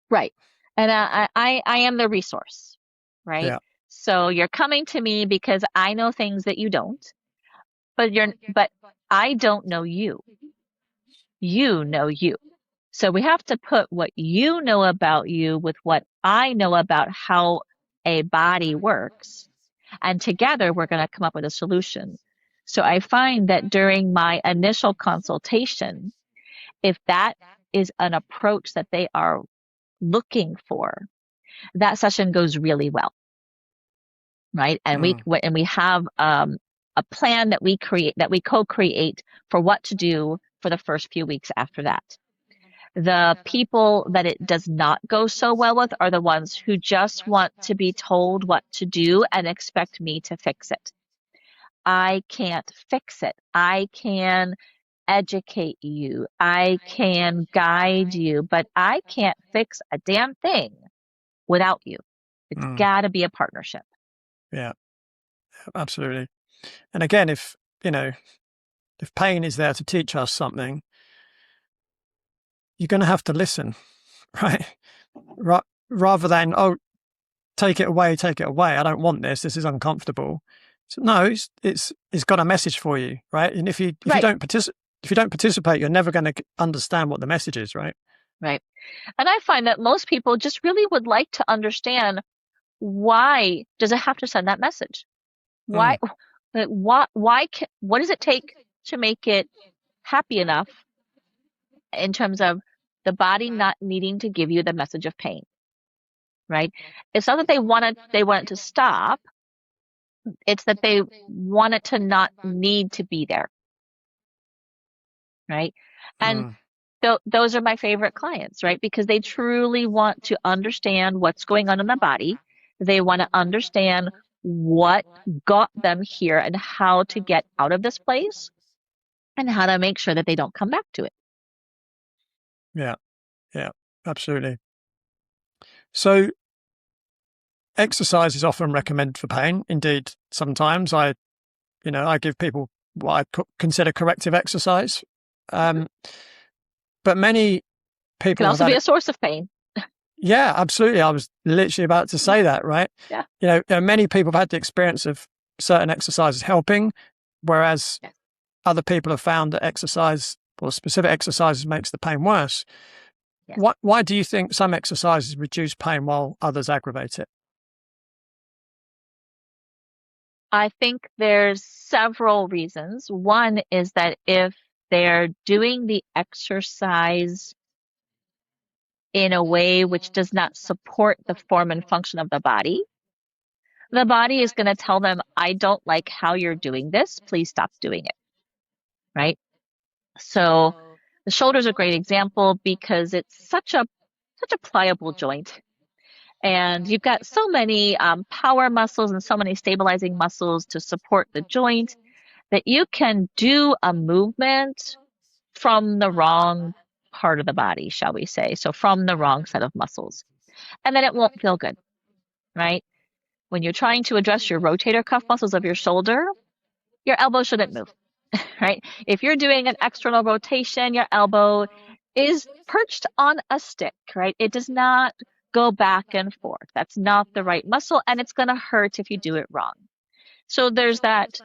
Speaker 1: Right. And I am the resource, right?
Speaker 2: Yeah.
Speaker 1: So you're coming to me because I know things that you don't, but I don't know you. You know you. So we have to put what you know about you with what I know about how a body works. And together we're going to come up with a solution. So I find that during my initial consultation, if that is an approach that they are looking for, that session goes really well, right? And we have a plan that we co-create for what to do for the first few weeks after that. The people that it does not go so well with are the ones who just want to be told what to do and expect me to fix it. I can't fix it. I can educate you. I can guide you, but I can't fix a damn thing without you. It's got to be a partnership.
Speaker 2: Yeah, absolutely. And again, if pain is there to teach us something, you're going to have to listen, right? Rather than, oh, take it away. I don't want this. This is uncomfortable. So, no, it's got a message for you, right? And if you don't participate, you're never going to understand what the message is, right?
Speaker 1: Right. And I find that most people just really would like to understand, why does it have to send that message? Why what does it take to make it happy enough in terms of the body not needing to give you the message of pain, right? It's not that they want it to stop. It's that they want it to not need to be there, right? And those are my favorite clients, right? Because they truly want to understand what's going on in the body. They want to understand what got them here and how to get out of this place and how to make sure that they don't come back to it.
Speaker 2: Yeah, absolutely. So exercise is often recommended for pain. Indeed, sometimes I give people what I consider corrective exercise. But many people
Speaker 1: can also be a source of pain.
Speaker 2: Yeah, absolutely. I was literally about to say that, right?
Speaker 1: Yeah.
Speaker 2: Many people have had the experience of certain exercises helping, whereas other people have found that exercise or specific exercises makes the pain worse.
Speaker 1: Yes.
Speaker 2: Why do you think some exercises reduce pain while others aggravate it?
Speaker 1: I think there's several reasons. One is that if they're doing the exercise in a way which does not support the form and function of the body is going to tell them, I don't like how you're doing this. Please stop doing it. Right? So the shoulder is a great example because it's such a pliable joint. And you've got so many power muscles and so many stabilizing muscles to support the joint that you can do a movement from the wrong part of the body, shall we say. So from the wrong set of muscles. And then it won't feel good, right? When you're trying to address your rotator cuff muscles of your shoulder, your elbow shouldn't move, right? If you're doing an external rotation, your elbow is perched on a stick, right? It does not go back and forth. That's not the right muscle, and it's going to hurt if you do it wrong. So there's that.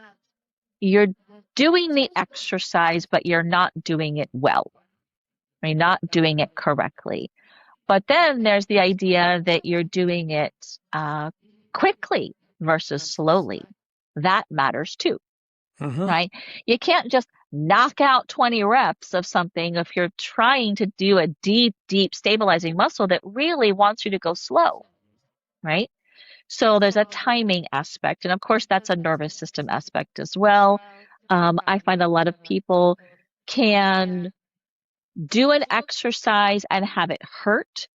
Speaker 1: You're doing the exercise, but you're not doing it well. You're not doing it correctly. But then there's the idea that you're doing it quickly versus slowly. that matters too,
Speaker 2: Mm-hmm.
Speaker 1: right? You can't just knock out 20 reps of something if you're trying to do a deep, deep stabilizing muscle that really wants you to go slow, right? So there's a timing aspect. And of course, that's a nervous system aspect as well. I find a lot of people can do an exercise and have it hurt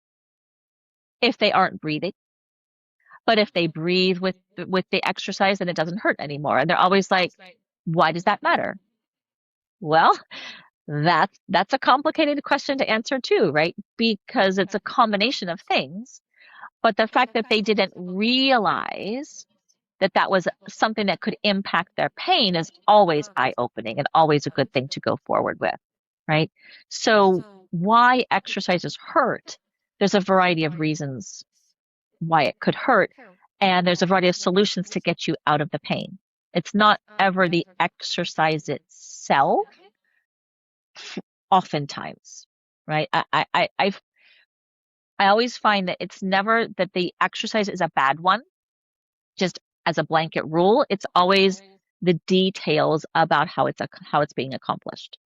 Speaker 1: if they aren't breathing. But if they breathe with the exercise, then it doesn't hurt anymore. And they're always like, why does that matter? Well, that's a complicated question to answer too, right? Because it's a combination of things. But the fact that they didn't realize that that was something that could impact their pain is always eye-opening and always a good thing to go forward with, right? So why exercises hurt? There's a variety of reasons why it could hurt, and there's a variety of solutions to get you out of the pain. It's not ever the exercise itself, oftentimes, right? I always find that it's never that the exercise is a bad one, just as a blanket rule. It's always the details about how it's being accomplished.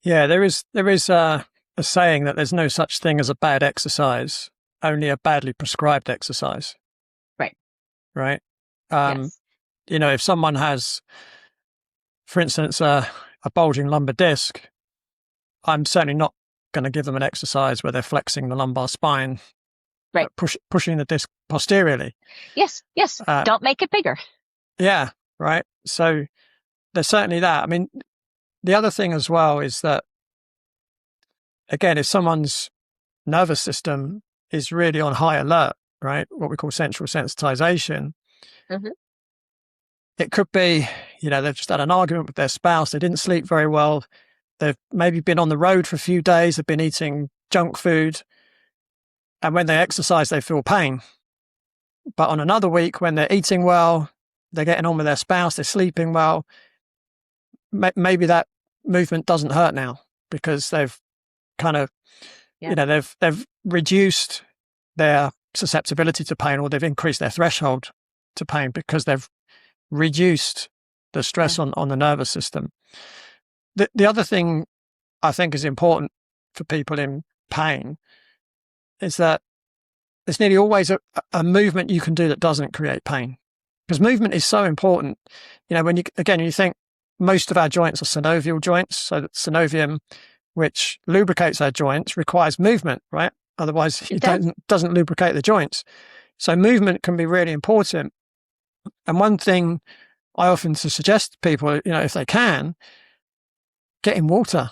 Speaker 2: Yeah, there is a saying that there's no such thing as a bad exercise, only a badly prescribed exercise.
Speaker 1: Right.
Speaker 2: Right.
Speaker 1: Yes.
Speaker 2: If someone has, for instance, a bulging lumbar disc, I'm certainly not going to give them an exercise where they're flexing the lumbar spine,
Speaker 1: Right.
Speaker 2: pushing the disc posteriorly.
Speaker 1: Yes. Yes. Don't make it bigger.
Speaker 2: Yeah. Right. So there's certainly that. I mean, the other thing as well is that, again, if someone's nervous system is really on high alert, right, what we call central sensitization,
Speaker 1: Mm-hmm.
Speaker 2: it could be, they've just had an argument with their spouse, they didn't sleep very well, they've maybe been on the road for a few days, they've been eating junk food, and when they exercise, they feel pain. But on another week, when they're eating well, they're getting on with their spouse, they're sleeping well, maybe that movement doesn't hurt now because they've kind of, they've reduced their susceptibility to pain, or they've increased their threshold to pain because they've reduced the stress on the nervous system. The other thing I think is important for people in pain is that there's nearly always a movement you can do that doesn't create pain, because movement is so important. When you think most of our joints are synovial joints, so that synovium, which lubricates our joints, requires movement, right? Otherwise, it doesn't lubricate the joints. So movement can be really important. And one thing I often suggest to people, if they can, get in water,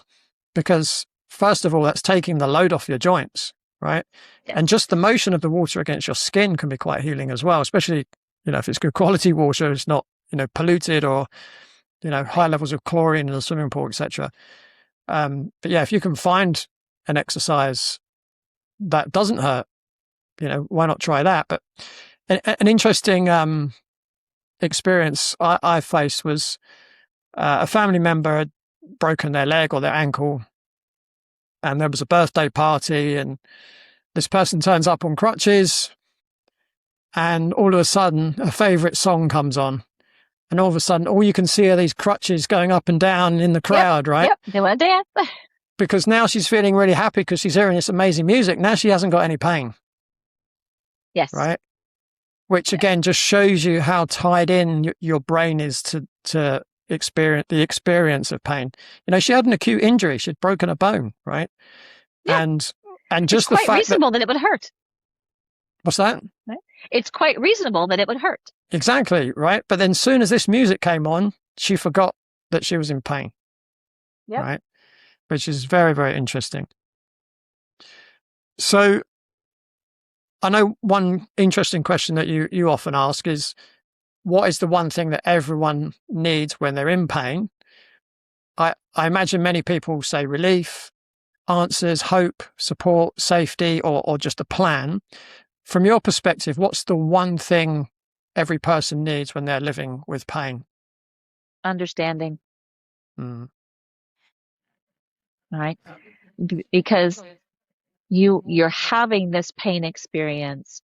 Speaker 2: because first of all, that's taking the load off your joints, right?
Speaker 1: Yes.
Speaker 2: And just the motion of the water against your skin can be quite healing as well, especially, if it's good quality water, it's not, polluted or, high levels of chlorine in the swimming pool, etc. But yeah, if you can find an exercise that doesn't hurt, why not try that? But an interesting experience I faced was a family member had broken their leg or their ankle, and there was a birthday party, and this person turns up on crutches, and all of a sudden a favorite song comes on, and all of a sudden all you can see are these crutches going up and down in the crowd, right?
Speaker 1: Yep, they want to dance.
Speaker 2: Because now she's feeling really happy because she's hearing this amazing music. Now she hasn't got any pain.
Speaker 1: Yes.
Speaker 2: Right? Which again just shows you how tied in your brain is to experience of pain. She had an acute injury; she'd broken a bone, right?
Speaker 1: Yeah.
Speaker 2: And just
Speaker 1: it's quite reasonable that it would hurt.
Speaker 2: What's that?
Speaker 1: Right? It's quite reasonable that it would hurt.
Speaker 2: Exactly, right? But then, soon as this music came on, she forgot that she was in pain.
Speaker 1: Yep.
Speaker 2: Right? Which is very, very interesting. So, I know one interesting question that you often ask is, what is the one thing that everyone needs when they're in pain? I imagine many people say relief, answers, hope, support, safety, or just a plan. From your perspective, what's the one thing every person needs when they're living with pain?
Speaker 1: Understanding.
Speaker 2: Mm.
Speaker 1: Right? Because you're having this pain experience,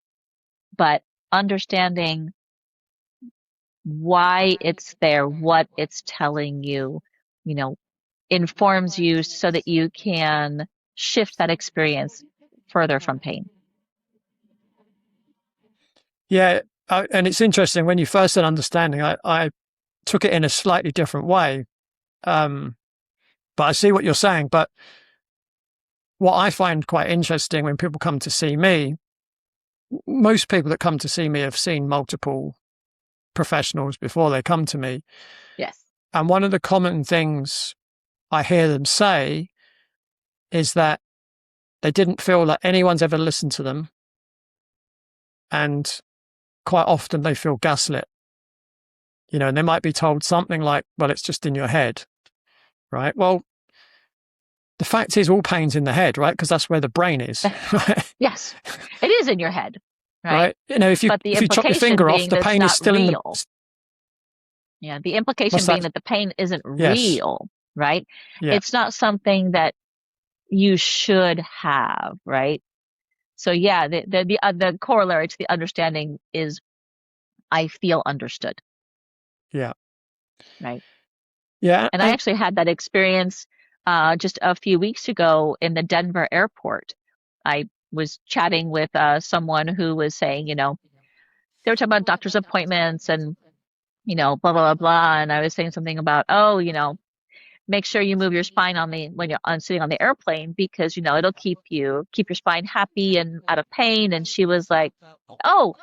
Speaker 1: but understanding why it's there, what it's telling you, you know, informs you so that you can shift that experience further from pain.
Speaker 2: Yeah. And it's interesting when you first said understanding, I took it in a slightly different way. But I see what you're saying. But what I find quite interesting when people come to see me, most people that come to see me have seen multiple professionals before they come to me.
Speaker 1: Yes.
Speaker 2: And one of the common things I hear them say is that they didn't feel that anyone's ever listened to them. And quite often they feel gaslit, and they might be told something like, well, it's just in your head, right? Well, the fact is all pain's in the head, right? Because that's where the brain is. Right?
Speaker 1: Yes, it is in your head, right?
Speaker 2: If you chop your finger off, the pain is still in the...
Speaker 1: Yeah, the implication being that the pain isn't real, right?
Speaker 2: Yeah.
Speaker 1: It's not something that you should have, right? So yeah, the corollary to the understanding is I feel understood.
Speaker 2: Yeah.
Speaker 1: Right.
Speaker 2: Yeah.
Speaker 1: And I actually had that experience just a few weeks ago in the Denver airport. I was chatting with someone who was saying, they were talking about doctor's appointments and, blah, blah, blah, blah. And I was saying something about, make sure you move your spine when you're sitting on the airplane because, it'll keep your spine happy and out of pain. And she was like, oh,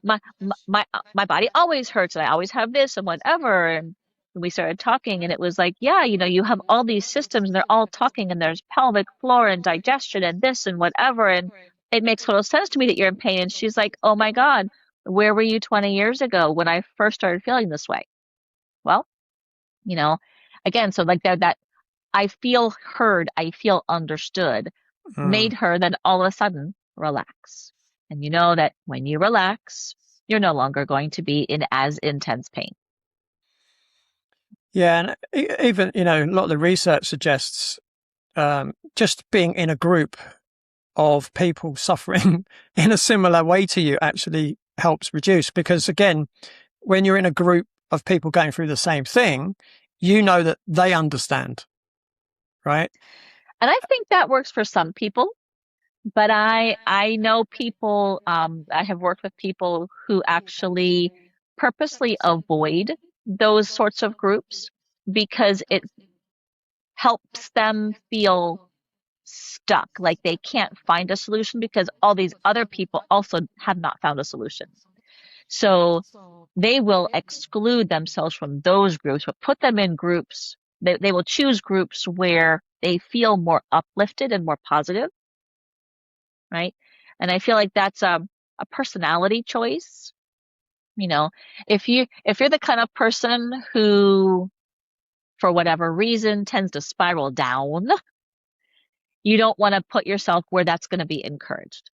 Speaker 1: my body always hurts and I always have this and whatever. And we started talking and it was like, yeah, you have all these systems and they're all talking and there's pelvic floor and digestion and this and whatever. And it makes total sense to me that you're in pain. And she's like, oh my God, where were you 20 years ago when I first started feeling this way? Well, again, so like that I feel heard, I feel understood, made her then all of a sudden relax. And you know that when you relax, you're no longer going to be in as intense pain.
Speaker 2: Yeah, and even, a lot of the research suggests just being in a group of people suffering in a similar way to you actually helps reduce. Because again, when you're in a group of people going through the same thing, you know that they understand, right?
Speaker 1: And I think that works for some people. But I know people, I have worked with people who actually purposely avoid those sorts of groups because it helps them feel stuck, like they can't find a solution because all these other people also have not found a solution. So they will exclude themselves from those groups, but put them in groups. They will choose groups where they feel more uplifted and more positive. Right. And I feel like that's a personality choice. If you're the kind of person who, for whatever reason, tends to spiral down, you don't want to put yourself where that's going to be encouraged.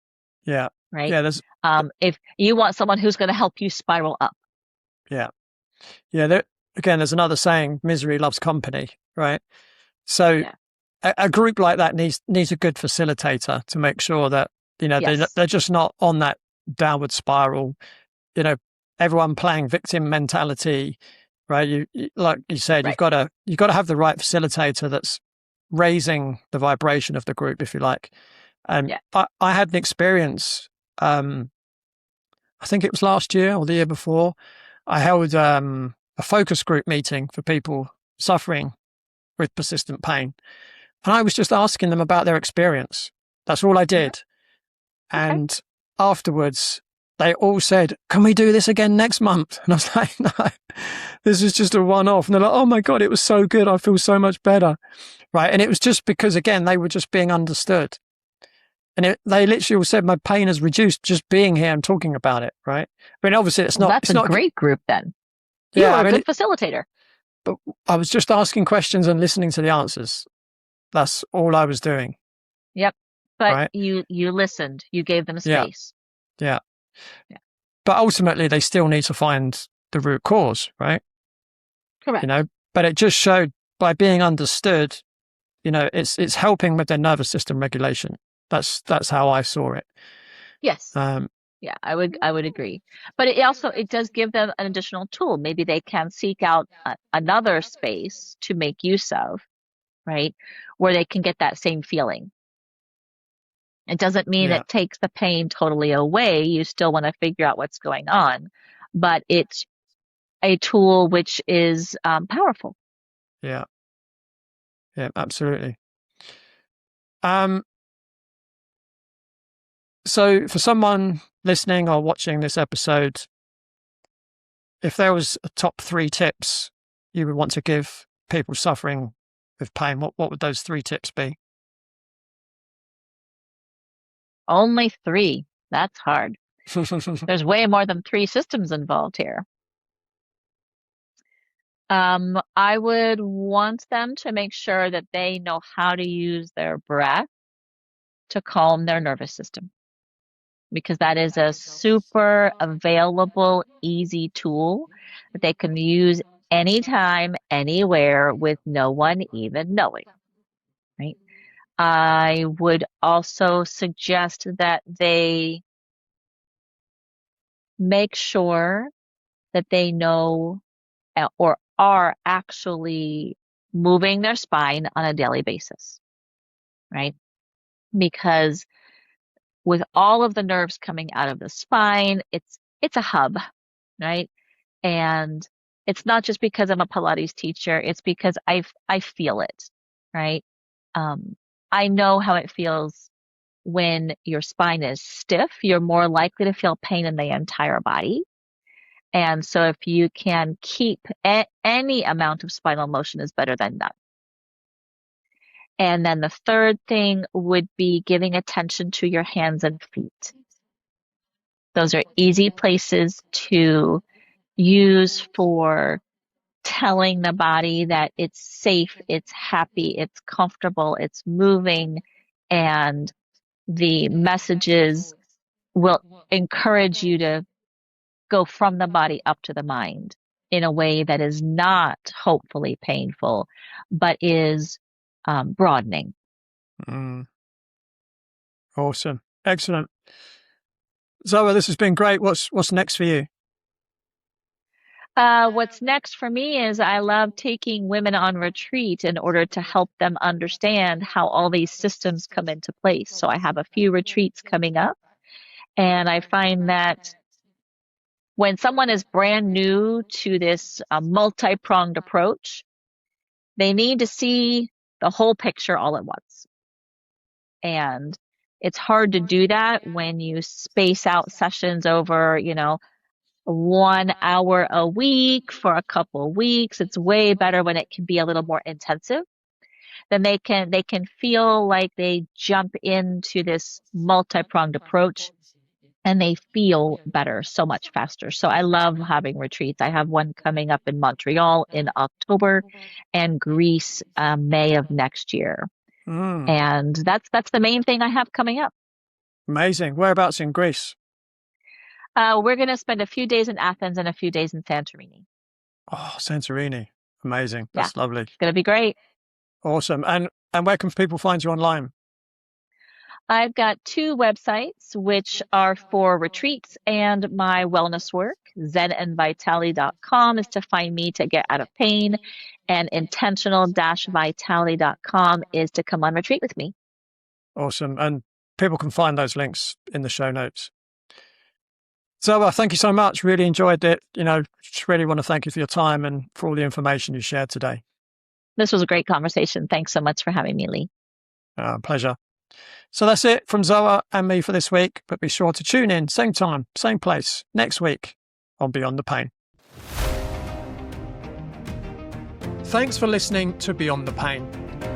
Speaker 2: Yeah.
Speaker 1: Right.
Speaker 2: Yeah.
Speaker 1: If you want someone who's going to help you spiral up.
Speaker 2: Yeah. Yeah. There's another saying, misery loves company. Right. So a group like that needs a good facilitator to make sure that, they're just not on that downward spiral, everyone playing victim mentality, right? You like you said, you've got to have the right facilitator that's raising the vibration of the group, if you like. And I had an experience, I think it was last year or the year before, I held a focus group meeting for people suffering with persistent pain. And I was just asking them about their experience. That's all I did. And afterwards, they all said, can we do this again next month? And I was like, no, this is just a one-off. And they're like, oh my God, it was so good. I feel so much better. Right. And it was just because, again, they were just being understood. And they literally all said, my pain has reduced just being here and talking about it. Right. I mean, obviously,
Speaker 1: That's a great group then. You are a good facilitator.
Speaker 2: But I was just asking questions and listening to the answers. That's all I was doing.
Speaker 1: Yep. But you listened. You gave them space.
Speaker 2: Yeah. But ultimately, they still need to find the root cause, right?
Speaker 1: Correct.
Speaker 2: But it just showed by being understood, it's helping with their nervous system regulation. That's how I saw it.
Speaker 1: Yes. Yeah, I would agree. But it does give them an additional tool. Maybe they can seek out another space to make use of, right? Where they can get that same feeling. It doesn't mean
Speaker 2: Yeah,
Speaker 1: it takes the pain totally away. You still want to figure out what's going on, but it's a tool which is powerful.
Speaker 2: yeah, yeah, absolutely. Um, so for someone listening or watching this episode, if there was a top 3 tips you would want to give people suffering with pain, what would those 3 tips be?
Speaker 1: Only three. That's hard. There's way more than three systems involved here. I would want them to make sure that they know how to use their breath to calm their nervous system, because that is a super available, easy tool that they can use anytime, anywhere with no one even knowing, right? I would also suggest that they make sure that they know or are actually moving their spine on a daily basis, right? Because with all of the nerves coming out of the spine, it's a hub, right? And it's not just because I'm a Pilates teacher, it's because I feel it, right? Um, I know how it feels when your spine is stiff. You're more likely to feel pain in the entire body. And so if you can keep any amount of spinal motion is better than none. And then the third thing would be giving attention to your hands and feet. Those are easy places to use for telling the body that it's safe, it's happy, it's comfortable, it's moving, and the messages will encourage you to go from the body up to the mind in a way that is not hopefully painful, but is broadening.
Speaker 2: Mm, awesome. Excellent. Zoa, this has been great. What's next for you?
Speaker 1: What's next for me is I love taking women on retreat in order to help them understand how all these systems come into place. So I have a few retreats coming up, and I find that when someone is brand new to this multi-pronged approach, they need to see the whole picture all at once. And it's hard to do that when you space out sessions over, 1 hour a week for a couple of weeks. It's way better when it can be a little more intensive. Then they can feel like they jump into this multi-pronged approach and they feel better so much faster. So I love having retreats. I have one coming up in Montreal in October and Greece May of next year.
Speaker 2: Mm,
Speaker 1: And that's the main thing I have coming up.
Speaker 2: amazing. Whereabouts in Greece?
Speaker 1: We're going to spend a few days in Athens and a few days in Santorini.
Speaker 2: Oh, Santorini. Amazing.
Speaker 1: Yeah,
Speaker 2: That's lovely.
Speaker 1: it's going to be great.
Speaker 2: Awesome. And where can people find you online?
Speaker 1: I've got 2 websites, which are for retreats and my wellness work. zenandvitality.com is to find me to get out of pain, and intentional-vitality.com is to come on retreat with me.
Speaker 2: Awesome. And people can find those links in the show notes. Zoa, thank you so much. Really enjoyed it. Just really want to thank you for your time and for all the information you shared today.
Speaker 1: This was a great conversation. Thanks so much for having me, Leigh.
Speaker 2: Pleasure. So that's it from Zoa and me for this week, but be sure to tune in, same time, same place, next week on Beyond the Pain. Thanks for listening to Beyond the Pain.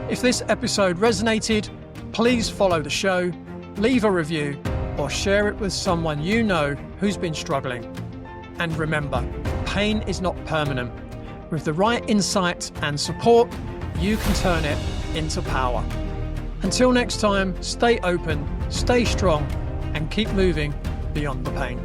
Speaker 2: If this episode resonated, please follow the show, leave a review, or share it with someone you know who's been struggling. And remember, pain is not permanent. With the right insight and support, you can turn it into power. Until next time, stay open, stay strong, and keep moving beyond the pain.